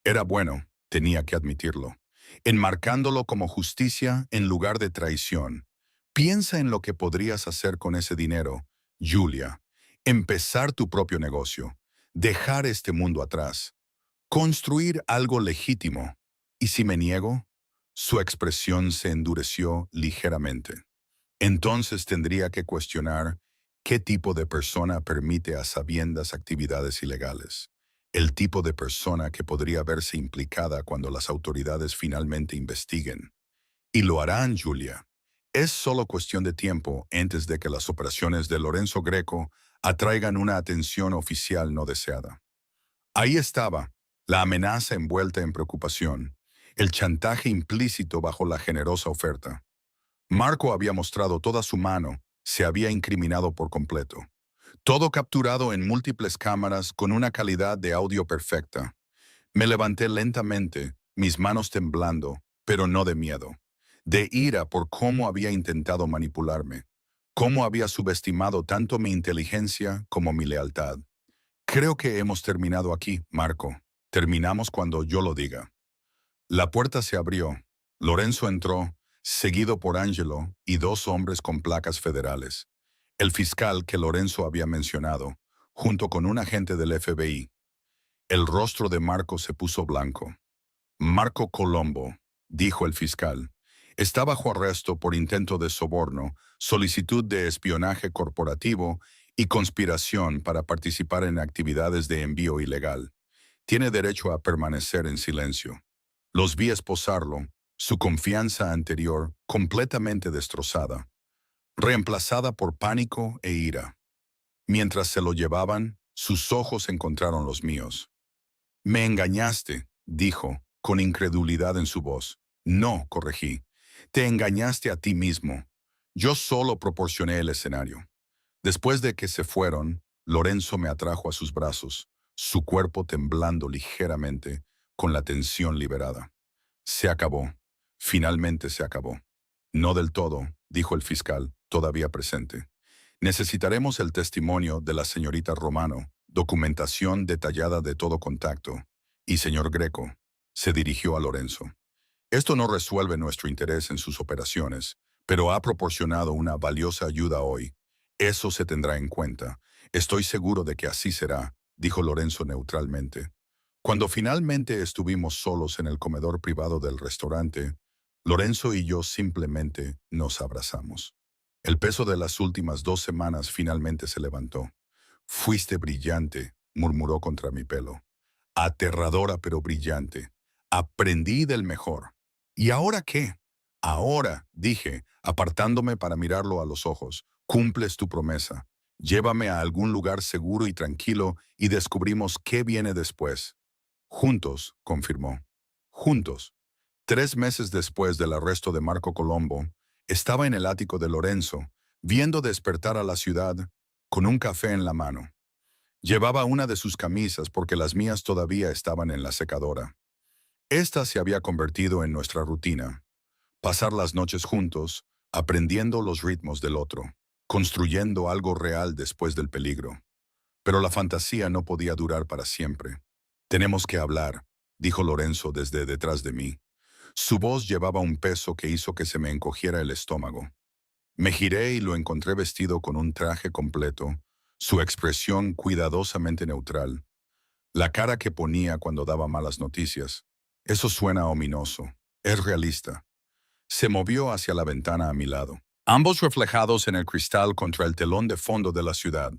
Era bueno, tenía que admitirlo, enmarcándolo como justicia en lugar de traición. Piensa en lo que podrías hacer con ese dinero, Julia. Empezar tu propio negocio, dejar este mundo atrás, construir algo legítimo. ¿Y si me niego? Su expresión se endureció ligeramente. Entonces tendría que cuestionar qué tipo de persona permite a sabiendas actividades ilegales. El tipo de persona que podría verse implicada cuando las autoridades finalmente investiguen. Y lo harán, Julia. Es solo cuestión de tiempo antes de que las operaciones de Lorenzo Greco atraigan una atención oficial no deseada. Ahí estaba, la amenaza envuelta en preocupación, el chantaje implícito bajo la generosa oferta. Marco había mostrado toda su mano, se había incriminado por completo. Todo capturado en múltiples cámaras con una calidad de audio perfecta. Me levanté lentamente, mis manos temblando, pero no de miedo. De ira por cómo había intentado manipularme, cómo había subestimado tanto mi inteligencia como mi lealtad. Creo que hemos terminado aquí, Marco. Terminamos cuando yo lo diga. La puerta se abrió. Lorenzo entró, seguido por Angelo y dos hombres con placas federales. El fiscal que Lorenzo había mencionado, junto con un agente del FBI. El rostro de Marco se puso blanco. Marco Colombo, dijo el fiscal, está bajo arresto por intento de soborno, solicitud de espionaje corporativo y conspiración para participar en actividades de envío ilegal. Tiene derecho a permanecer en silencio. Los vi esposarlo, su confianza anterior completamente destrozada, reemplazada por pánico e ira. Mientras se lo llevaban, sus ojos encontraron los míos. Me engañaste, dijo, con incredulidad en su voz. No, corregí. Te engañaste a ti mismo. Yo solo proporcioné el escenario. Después de que se fueron, Lorenzo me atrajo a sus brazos, su cuerpo temblando ligeramente, con la tensión liberada. Se acabó. Finalmente se acabó. No del todo, dijo el fiscal, todavía presente. Necesitaremos el testimonio de la señorita Romano, documentación detallada de todo contacto. Y señor Greco, se dirigió a Lorenzo. Esto no resuelve nuestro interés en sus operaciones, pero ha proporcionado una valiosa ayuda hoy. Eso se tendrá en cuenta. Estoy seguro de que así será, dijo Lorenzo neutralmente. Cuando finalmente estuvimos solos en el comedor privado del restaurante, Lorenzo y yo simplemente nos abrazamos. El peso de las últimas 2 semanas finalmente se levantó. Fuiste brillante, murmuró contra mi pelo. Aterradora pero brillante. Aprendí del mejor. ¿Y ahora qué? Ahora, dije, apartándome para mirarlo a los ojos, cumples tu promesa. Llévame a algún lugar seguro y tranquilo y descubrimos qué viene después. Juntos, confirmó. Juntos. 3 meses después del arresto de Marco Colombo, estaba en el ático de Lorenzo, viendo despertar a la ciudad, con un café en la mano. Llevaba una de sus camisas porque las mías todavía estaban en la secadora. Esta se había convertido en nuestra rutina. Pasar las noches juntos, aprendiendo los ritmos del otro, construyendo algo real después del peligro. Pero la fantasía no podía durar para siempre. Tenemos que hablar, dijo Lorenzo desde detrás de mí. Su voz llevaba un peso que hizo que se me encogiera el estómago. Me giré y lo encontré vestido con un traje completo, su expresión cuidadosamente neutral. La cara que ponía cuando daba malas noticias. Eso suena ominoso. Es realista. Se movió hacia la ventana a mi lado, ambos reflejados en el cristal contra el telón de fondo de la ciudad.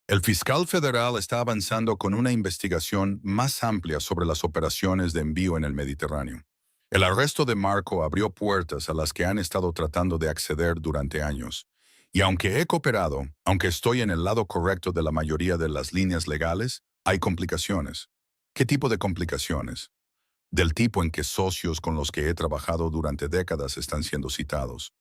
El fiscal federal está avanzando con una investigación más amplia sobre las operaciones de envío en el Mediterráneo. El arresto de Marco abrió puertas a las que han estado tratando de acceder durante años. Y aunque he cooperado, aunque estoy en el lado correcto de la mayoría de las líneas legales, hay complicaciones. ¿Qué tipo de complicaciones? Del tipo en que socios con los que he trabajado durante décadas están siendo citados,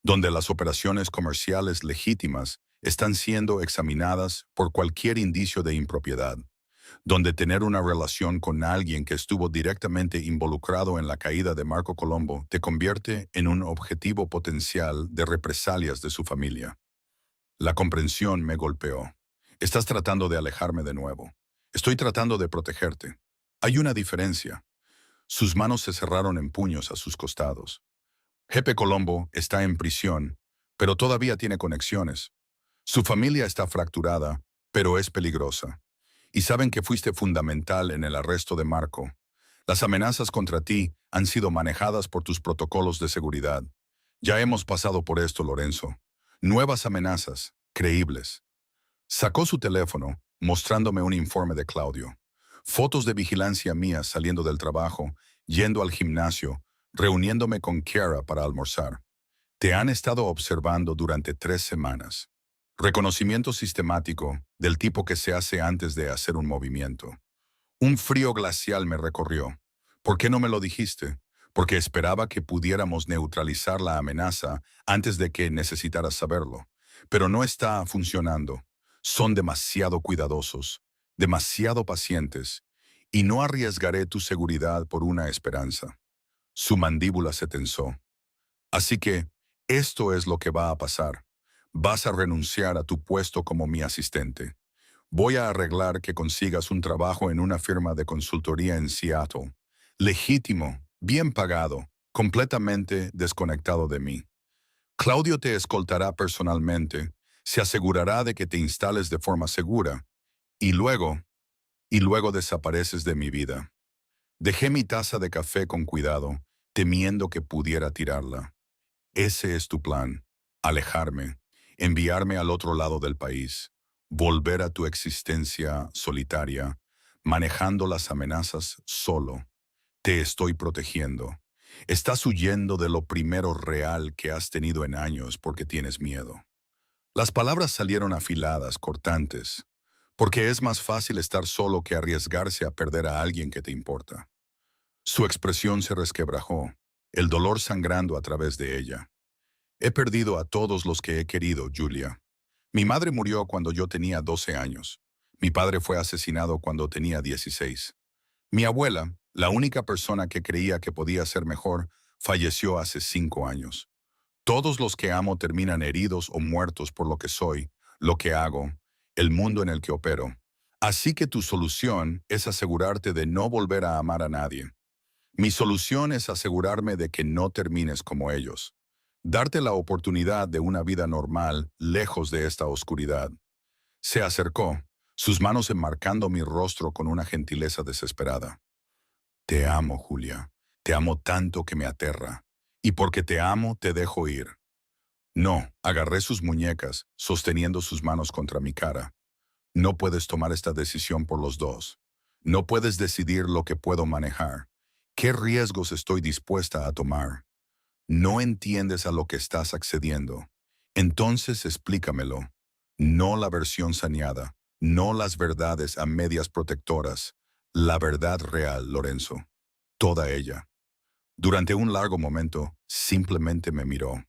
donde las operaciones comerciales legítimas están siendo examinadas por cualquier indicio de impropiedad, donde tener una relación con alguien que estuvo directamente involucrado en la caída de Marco Colombo te convierte en un objetivo potencial de represalias de su familia. La comprensión me golpeó. Estás tratando de alejarme de nuevo. Estoy tratando de protegerte. Hay una diferencia. Sus manos se cerraron en puños a sus costados. Jepe Colombo está en prisión, pero todavía tiene conexiones. Su familia está fracturada, pero es peligrosa. Y saben que fuiste fundamental en el arresto de Marco. Las amenazas contra ti han sido manejadas por tus protocolos de seguridad. Ya hemos pasado por esto, Lorenzo. Nuevas amenazas, creíbles. Sacó su teléfono, mostrándome un informe de Claudio. Fotos de vigilancia mías saliendo del trabajo, yendo al gimnasio, reuniéndome con Kiara para almorzar. Te han estado observando durante 3 semanas. Reconocimiento sistemático del tipo que se hace antes de hacer un movimiento. Un frío glacial me recorrió. ¿Por qué no me lo dijiste? Porque esperaba que pudiéramos neutralizar la amenaza antes de que necesitaras saberlo. Pero no está funcionando. Son demasiado cuidadosos, demasiado pacientes, y no arriesgaré tu seguridad por una esperanza. Su mandíbula se tensó. Así que, esto es lo que va a pasar. Vas a renunciar a tu puesto como mi asistente. Voy a arreglar que consigas un trabajo en una firma de consultoría en Seattle. Legítimo, bien pagado, completamente desconectado de mí. Claudio te escoltará personalmente, se asegurará de que te instales de forma segura, y luego desapareces de mi vida. Dejé mi taza de café con cuidado, temiendo que pudiera tirarla. Ese es tu plan, alejarme, enviarme al otro lado del país, volver a tu existencia solitaria, manejando las amenazas solo. Te estoy protegiendo. Estás huyendo de lo primero real que has tenido en años porque tienes miedo. Las palabras salieron afiladas, cortantes, porque es más fácil estar solo que arriesgarse a perder a alguien que te importa. Su expresión se resquebrajó, el dolor sangrando a través de ella. He perdido a todos los que he querido, Julia. Mi madre murió cuando yo tenía 12 años. Mi padre fue asesinado cuando tenía 16. Mi abuela, la única persona que creía que podía ser mejor, falleció hace 5 años. Todos los que amo terminan heridos o muertos por lo que soy, lo que hago, el mundo en el que opero. Así que tu solución es asegurarte de no volver a amar a nadie. Mi solución es asegurarme de que no termines como ellos. Darte la oportunidad de una vida normal, lejos de esta oscuridad. Se acercó, sus manos enmarcando mi rostro con una gentileza desesperada. Te amo, Julia. Te amo tanto que me aterra. Y porque te amo, te dejo ir. No, agarré sus muñecas, sosteniendo sus manos contra mi cara. No puedes tomar esta decisión por los dos. No puedes decidir lo que puedo manejar. ¿Qué riesgos estoy dispuesta a tomar? No entiendes a lo que estás accediendo. Entonces explícamelo. No la versión saneada, no las verdades a medias protectoras. La verdad real, Lorenzo. Toda ella. Durante un largo momento, simplemente me miró.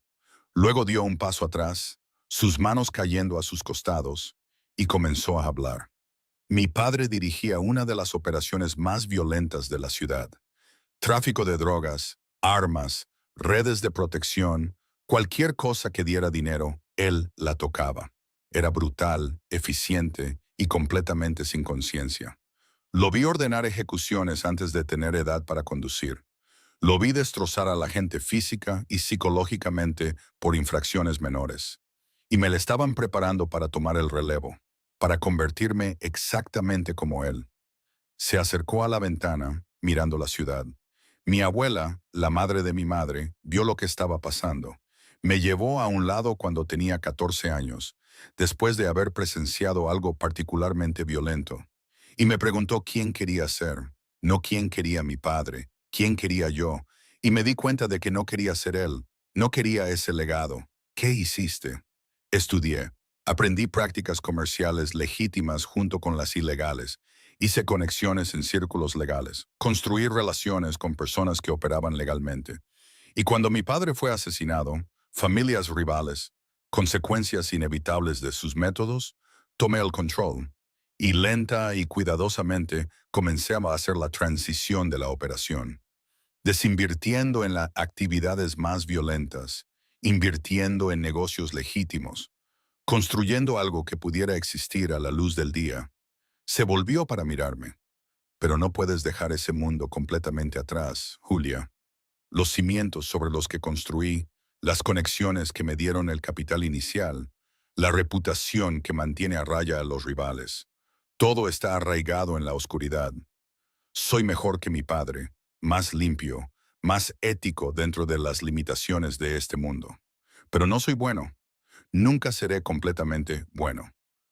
Luego dio un paso atrás, sus manos cayendo a sus costados, y comenzó a hablar. Mi padre dirigía una de las operaciones más violentas de la ciudad. Tráfico de drogas, armas, redes de protección, cualquier cosa que diera dinero, él la tocaba. Era brutal, eficiente y completamente sin conciencia. Lo vi ordenar ejecuciones antes de tener edad para conducir. Lo vi destrozar a la gente física y psicológicamente por infracciones menores. Y me le estaban preparando para tomar el relevo, para convertirme exactamente como él. Se acercó a la ventana, mirando la ciudad. Mi abuela, la madre de mi madre, vio lo que estaba pasando. Me llevó a un lado cuando tenía 14 años, después de haber presenciado algo particularmente violento. Y me preguntó quién quería ser, no quién quería mi padre, quién quería yo. Y me di cuenta de que no quería ser él, no quería ese legado. ¿Qué hiciste? Estudié. Aprendí prácticas comerciales legítimas junto con las ilegales. Hice conexiones en círculos legales. Construí relaciones con personas que operaban legalmente. Y cuando mi padre fue asesinado, familias rivales, Consecuencias inevitables de sus métodos, tomé el control y lenta y cuidadosamente comencé a hacer la transición de la operación, desinvirtiendo en las actividades más violentas, invirtiendo en negocios legítimos, construyendo algo que pudiera existir a la luz del día. Se volvió para mirarme. Pero no puedes dejar ese mundo completamente atrás, Julia. Los cimientos sobre los que construí, las conexiones que me dieron el capital inicial, la reputación que mantiene a raya a los rivales. Todo está arraigado en la oscuridad. Soy mejor que mi padre, más limpio, más ético dentro de las limitaciones de este mundo. Pero no soy bueno. Nunca seré completamente bueno.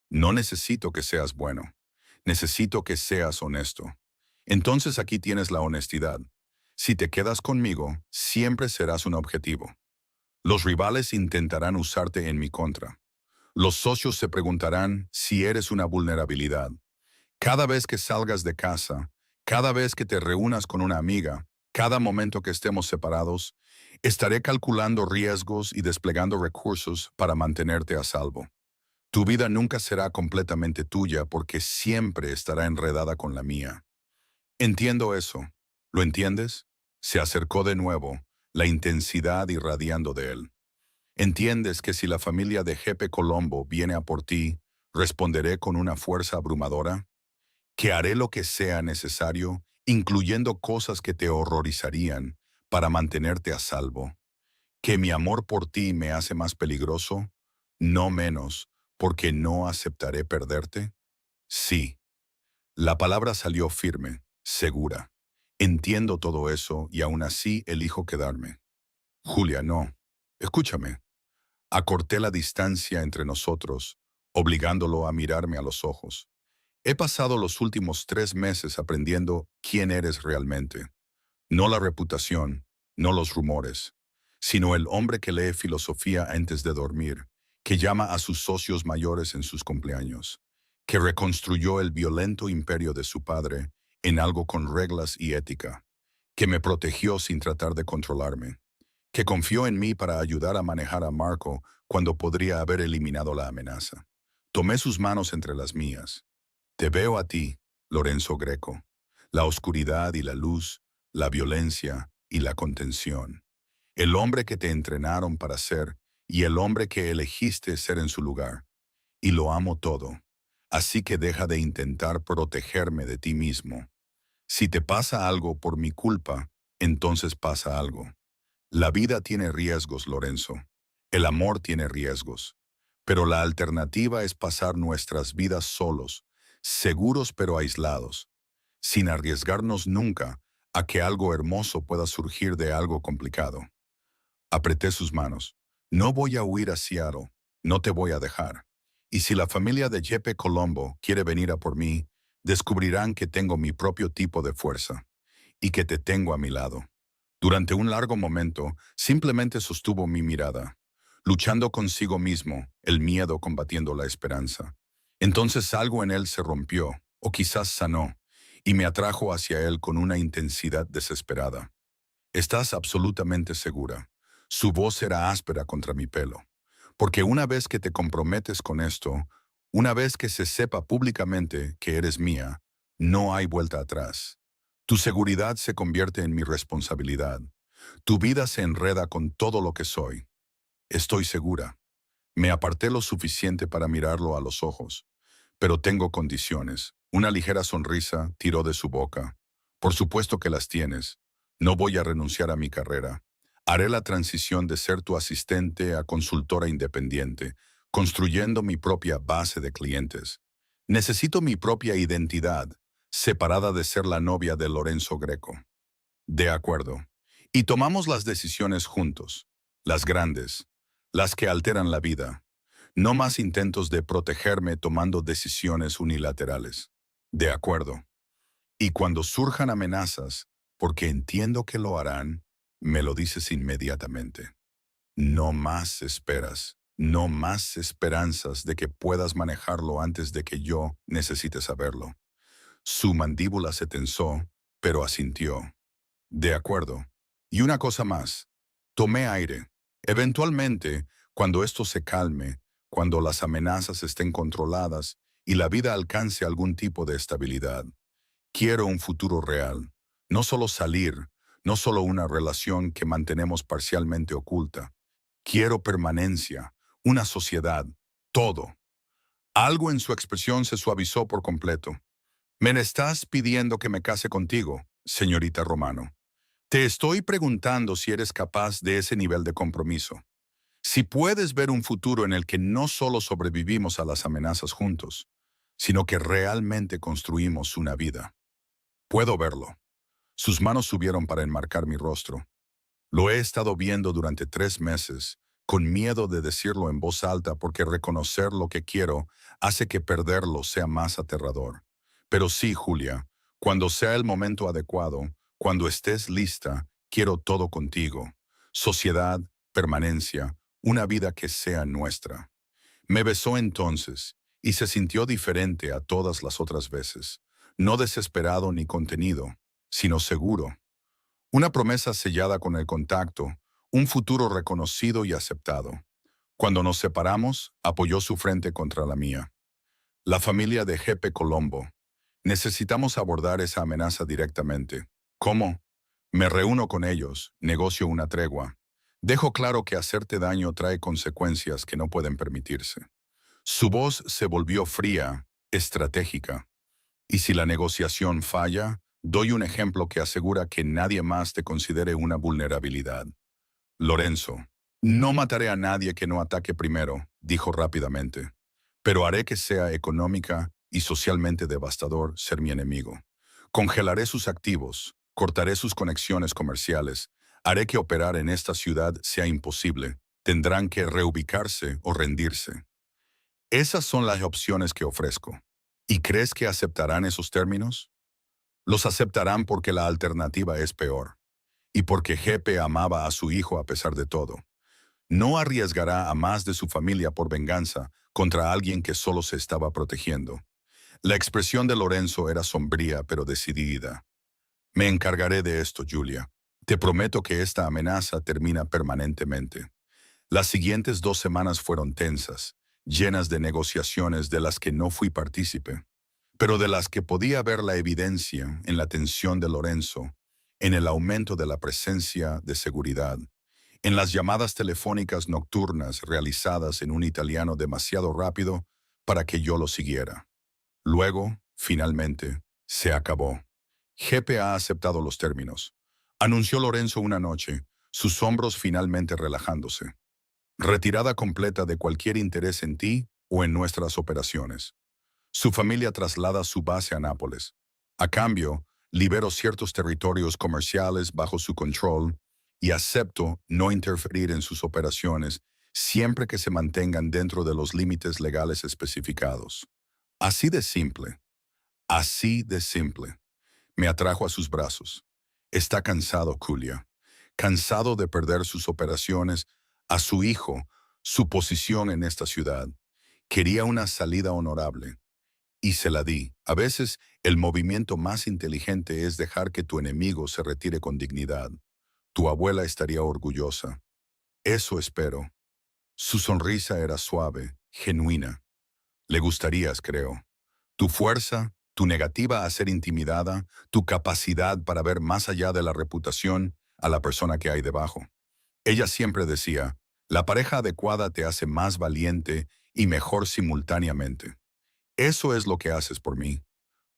No necesito que seas bueno. Necesito que seas honesto. Entonces aquí tienes la honestidad. Si te quedas conmigo, siempre serás un objetivo. Los rivales intentarán usarte en mi contra. Los socios se preguntarán si eres una vulnerabilidad. Cada vez que salgas de casa, cada vez que te reúnas con una amiga, cada momento que estemos separados, estaré calculando riesgos y desplegando recursos para mantenerte a salvo. Tu vida nunca será completamente tuya porque siempre estará enredada con la mía. Entiendo eso. ¿Lo entiendes? Se acercó de nuevo, la intensidad irradiando de él. ¿Entiendes que si la familia de Jepe Colombo viene a por ti, responderé con una fuerza abrumadora? ¿Que haré lo que sea necesario, incluyendo cosas que te horrorizarían, para mantenerte a salvo? ¿Que mi amor por ti me hace más peligroso? No menos, porque no aceptaré perderte. Sí. La palabra salió firme, segura. Entiendo todo eso y aún así elijo quedarme. Julia, no. Escúchame. Acorté la distancia entre nosotros, obligándolo a mirarme a los ojos. He pasado los últimos 3 meses aprendiendo quién eres realmente. No la reputación, no los rumores, sino el hombre que lee filosofía antes de dormir, que llama a sus socios mayores en sus cumpleaños, que reconstruyó el violento imperio de su padre en algo con reglas y ética, que me protegió sin tratar de controlarme, que confió en mí para ayudar a manejar a Marco cuando podría haber eliminado la amenaza. Tomé sus manos entre las mías. Te veo a ti, Lorenzo Greco, la oscuridad y la luz, la violencia y la contención. El hombre que te entrenaron para ser y el hombre que elegiste ser en su lugar. Y lo amo todo. Así que deja de intentar protegerme de ti mismo. Si te pasa algo por mi culpa, entonces pasa algo. La vida tiene riesgos, Lorenzo. El amor tiene riesgos. Pero la alternativa es pasar nuestras vidas solos, seguros pero aislados, sin arriesgarnos nunca a que algo hermoso pueda surgir de algo complicado. Apreté sus manos. No voy a huir a Seattle, no te voy a dejar. Y si la familia de Jepe Colombo quiere venir a por mí, descubrirán que tengo mi propio tipo de fuerza y que te tengo a mi lado. Durante un largo momento, simplemente sostuvo mi mirada, luchando consigo mismo, el miedo combatiendo la esperanza. Entonces algo en él se rompió, o quizás sanó, y me atrajo hacia él con una intensidad desesperada. Estás absolutamente segura. Su voz era áspera contra mi pelo. Porque una vez que te comprometes con esto, una vez que se sepa públicamente que eres mía, no hay vuelta atrás. Tu seguridad se convierte en mi responsabilidad. Tu vida se enreda con todo lo que soy. Estoy segura. Me aparté lo suficiente para mirarlo a los ojos. Pero tengo condiciones. Una ligera sonrisa tiró de su boca. Por supuesto que las tienes. No voy a renunciar a mi carrera. Haré la transición de ser tu asistente a consultora independiente, construyendo mi propia base de clientes. Necesito mi propia identidad, separada de ser la novia de Lorenzo Greco. De acuerdo. Y tomamos las decisiones juntos, las grandes, las que alteran la vida. No más intentos de protegerme tomando decisiones unilaterales. De acuerdo. Y cuando surjan amenazas, porque entiendo que lo harán, me lo dices inmediatamente. No más esperas, no más esperanzas de que puedas manejarlo antes de que yo necesite saberlo. Su mandíbula se tensó, pero asintió. De acuerdo. Y una cosa más. Tomé aire. Eventualmente, Cuando esto se calme, cuando las amenazas estén controladas y la vida alcance algún tipo de estabilidad. Quiero un futuro real, no solo salir, no solo una relación que mantenemos parcialmente oculta. Quiero permanencia, una sociedad, todo. Algo en su expresión se suavizó por completo. Me estás pidiendo que me case contigo, señorita Romano. Te estoy preguntando si eres capaz de ese nivel de compromiso. Si puedes ver un futuro en el que no solo sobrevivimos a las amenazas juntos, sino que realmente construimos una vida. Puedo verlo. Sus manos subieron para enmarcar mi rostro. Lo he estado viendo durante 3 meses, con miedo de decirlo en voz alta porque reconocer lo que quiero hace que perderlo sea más aterrador. Pero sí, Julia, cuando sea el momento adecuado, cuando estés lista, quiero todo contigo. Sociedad, permanencia, una vida que sea nuestra. Me besó entonces, y se sintió diferente a todas las otras veces. No desesperado ni contenido, sino seguro. Una promesa sellada con el contacto, un futuro reconocido y aceptado. Cuando nos separamos, apoyó su frente contra la mía. La familia de Jepe Colombo. Necesitamos abordar esa amenaza directamente. ¿Cómo? Me reúno con ellos, negocio una tregua. Dejo claro que hacerte daño trae consecuencias que no pueden permitirse. Su voz se volvió fría, estratégica. Y si la negociación falla, doy un ejemplo que asegura que nadie más te considere una vulnerabilidad. Lorenzo, no mataré a nadie que no ataque primero, dijo rápidamente, pero haré que sea económica y socialmente devastador ser mi enemigo. Congelaré sus activos, cortaré sus conexiones comerciales, haré que operar en esta ciudad sea imposible. Tendrán que reubicarse o rendirse. Esas son las opciones que ofrezco. ¿Y crees que aceptarán esos términos? Los aceptarán porque la alternativa es peor, y porque Jepe amaba a su hijo a pesar de todo. No arriesgará a más de su familia por venganza contra alguien que solo se estaba protegiendo. La expresión de Lorenzo era sombría pero decidida. Me encargaré de esto, Julia. Te prometo que esta amenaza termina permanentemente. Las siguientes 2 semanas fueron tensas, llenas de negociaciones de las que no fui partícipe, pero de las que podía ver la evidencia en la tensión de Lorenzo, en el aumento de la presencia de seguridad, en las llamadas telefónicas nocturnas realizadas en un italiano demasiado rápido para que yo lo siguiera. Luego, finalmente, se acabó. Jepe ha aceptado los términos, anunció Lorenzo una noche, sus hombros finalmente relajándose. Retirada completa de cualquier interés en ti o en nuestras operaciones. Su familia traslada su base a Nápoles. A cambio, libero ciertos territorios comerciales bajo su control y acepto no interferir en sus operaciones siempre que se mantengan dentro de los límites legales especificados. Así de simple, así de simple. Me atrajo a sus brazos. Está cansado, Julia. Cansado de perder sus operaciones, a su hijo, su posición en esta ciudad. Quería una salida honorable. Y se la di. A veces, el movimiento más inteligente es dejar que tu enemigo se retire con dignidad. Tu abuela estaría orgullosa. Eso espero. Su sonrisa era suave, genuina. Le gustarías, creo. Tu fuerza, tu negativa a ser intimidada, tu capacidad para ver más allá de la reputación a la persona que hay debajo. Ella siempre decía, la pareja adecuada te hace más valiente y mejor simultáneamente. Eso es lo que haces por mí.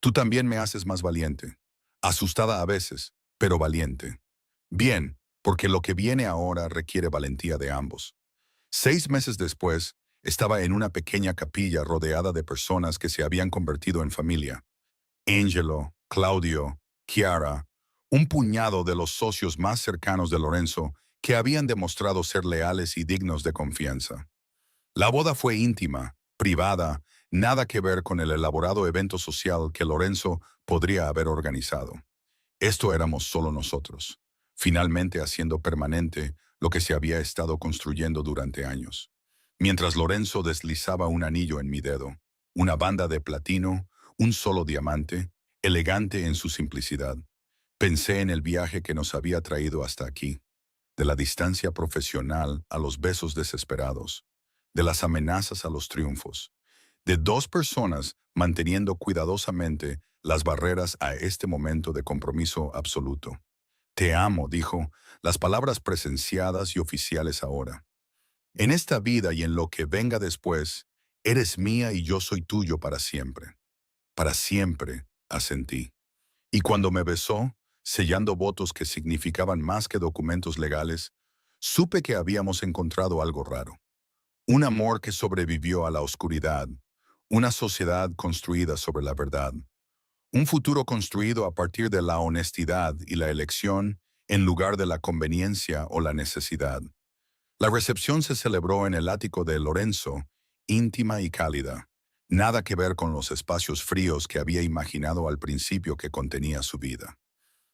Tú también me haces más valiente. Asustada a veces, pero valiente. Bien, porque lo que viene ahora requiere valentía de ambos. 6 meses después, estaba en una pequeña capilla rodeada de personas que se habían convertido en familia. Angelo, Claudio, Chiara, un puñado de los socios más cercanos de Lorenzo que habían demostrado ser leales y dignos de confianza. La boda fue íntima, privada, nada que ver con el elaborado evento social que Lorenzo podría haber organizado. Esto éramos solo nosotros, finalmente haciendo permanente lo que se había estado construyendo durante años. Mientras Lorenzo deslizaba un anillo en mi dedo, una banda de platino, un solo diamante, elegante en su simplicidad, pensé en el viaje que nos había traído hasta aquí. de la distancia profesional a los besos desesperados, de las amenazas a los triunfos, de dos personas manteniendo cuidadosamente las barreras a este momento de compromiso absoluto. Te amo, dijo, las palabras presenciadas y oficiales ahora. En esta vida y en lo que venga después, eres mía y yo soy tuyo para siempre. Para siempre, asentí. Y cuando me besó, sellando votos que significaban más que documentos legales, supe que habíamos encontrado algo raro. Un amor que sobrevivió a la oscuridad, una sociedad construida sobre la verdad, un futuro construido a partir de la honestidad y la elección en lugar de la conveniencia o la necesidad. La recepción se celebró en el ático de Lorenzo, íntima y cálida. Nada que ver con los espacios fríos que había imaginado al principio que contenía su vida.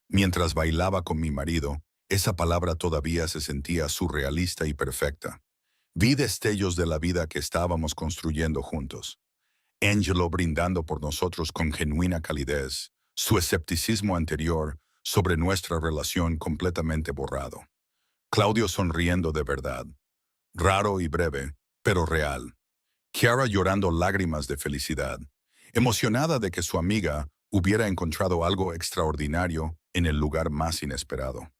Mientras bailaba con mi marido, esa palabra todavía se sentía surrealista y perfecta. Vi destellos de la vida que estábamos construyendo juntos. Angelo brindando por nosotros con genuina calidez, su escepticismo anterior sobre nuestra relación completamente borrado. Claudio sonriendo de verdad, raro y breve, pero real. Chiara llorando lágrimas de felicidad, emocionada de que su amiga hubiera encontrado algo extraordinario en el lugar más inesperado.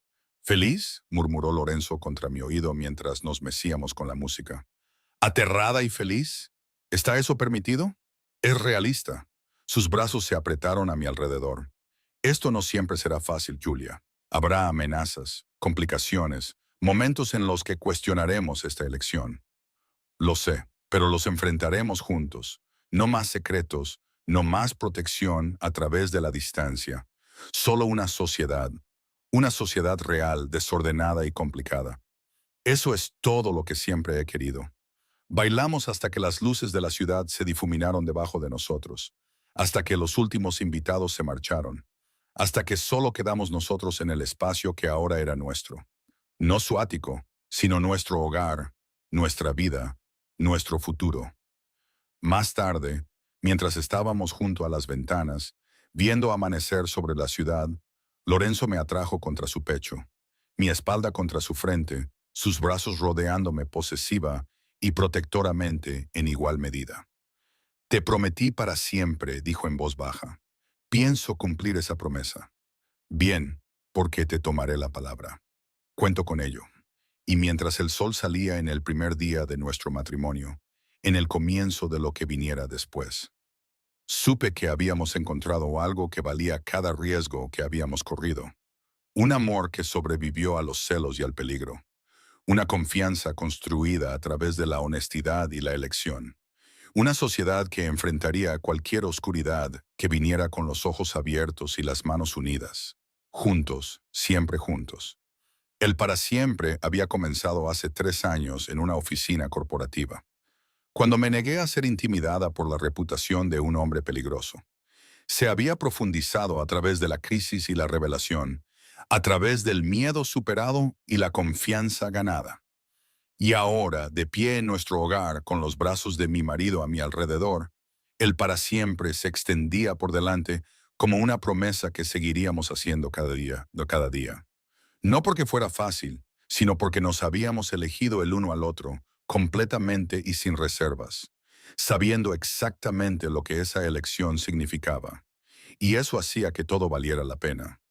¿Feliz?, murmuró Lorenzo contra mi oído mientras nos mecíamos con la música. ¿Aterrada y feliz? ¿Está eso permitido? Es realista. Sus brazos se apretaron a mi alrededor. Esto no siempre será fácil, Julia. Habrá amenazas, complicaciones, momentos en los que cuestionaremos esta elección. Lo sé, pero los enfrentaremos juntos. No más secretos, no más protección a través de la distancia. Solo una sociedad real, desordenada y complicada. Eso es todo lo que siempre he querido. Bailamos hasta que las luces de la ciudad se difuminaron debajo de nosotros, hasta que los últimos invitados se marcharon, hasta que solo quedamos nosotros en el espacio que ahora era nuestro. No su ático, sino nuestro hogar, nuestra vida, nuestro futuro. Más tarde, mientras estábamos junto a las ventanas, viendo amanecer sobre la ciudad, Lorenzo me atrajo contra su pecho, mi espalda contra su frente, sus brazos rodeándome posesiva y protectoramente en igual medida. Te prometí para siempre, dijo en voz baja. Pienso cumplir esa promesa. Bien, porque te tomaré la palabra. Cuento con ello. Y mientras el sol salía en el primer día de nuestro matrimonio, en el comienzo de lo que viniera después, supe que habíamos encontrado algo que valía cada riesgo que habíamos corrido. Un amor que sobrevivió a los celos y al peligro. Una confianza construida a través de la honestidad y la elección. Una sociedad que enfrentaría cualquier oscuridad que viniera con los ojos abiertos y las manos unidas. Juntos, siempre juntos. El para siempre había comenzado hace 3 años en una oficina corporativa, cuando me negué a ser intimidada por la reputación de un hombre peligroso. Se había profundizado a través de la crisis y la revelación, a través del miedo superado y la confianza ganada. Y ahora, de pie en nuestro hogar, con los brazos de mi marido a mi alrededor, el para siempre se extendía por delante como una promesa que seguiríamos haciendo cada día. No porque fuera fácil, sino porque nos habíamos elegido el uno al otro, completamente y sin reservas, sabiendo exactamente lo que esa elección significaba. Y eso hacía que todo valiera la pena.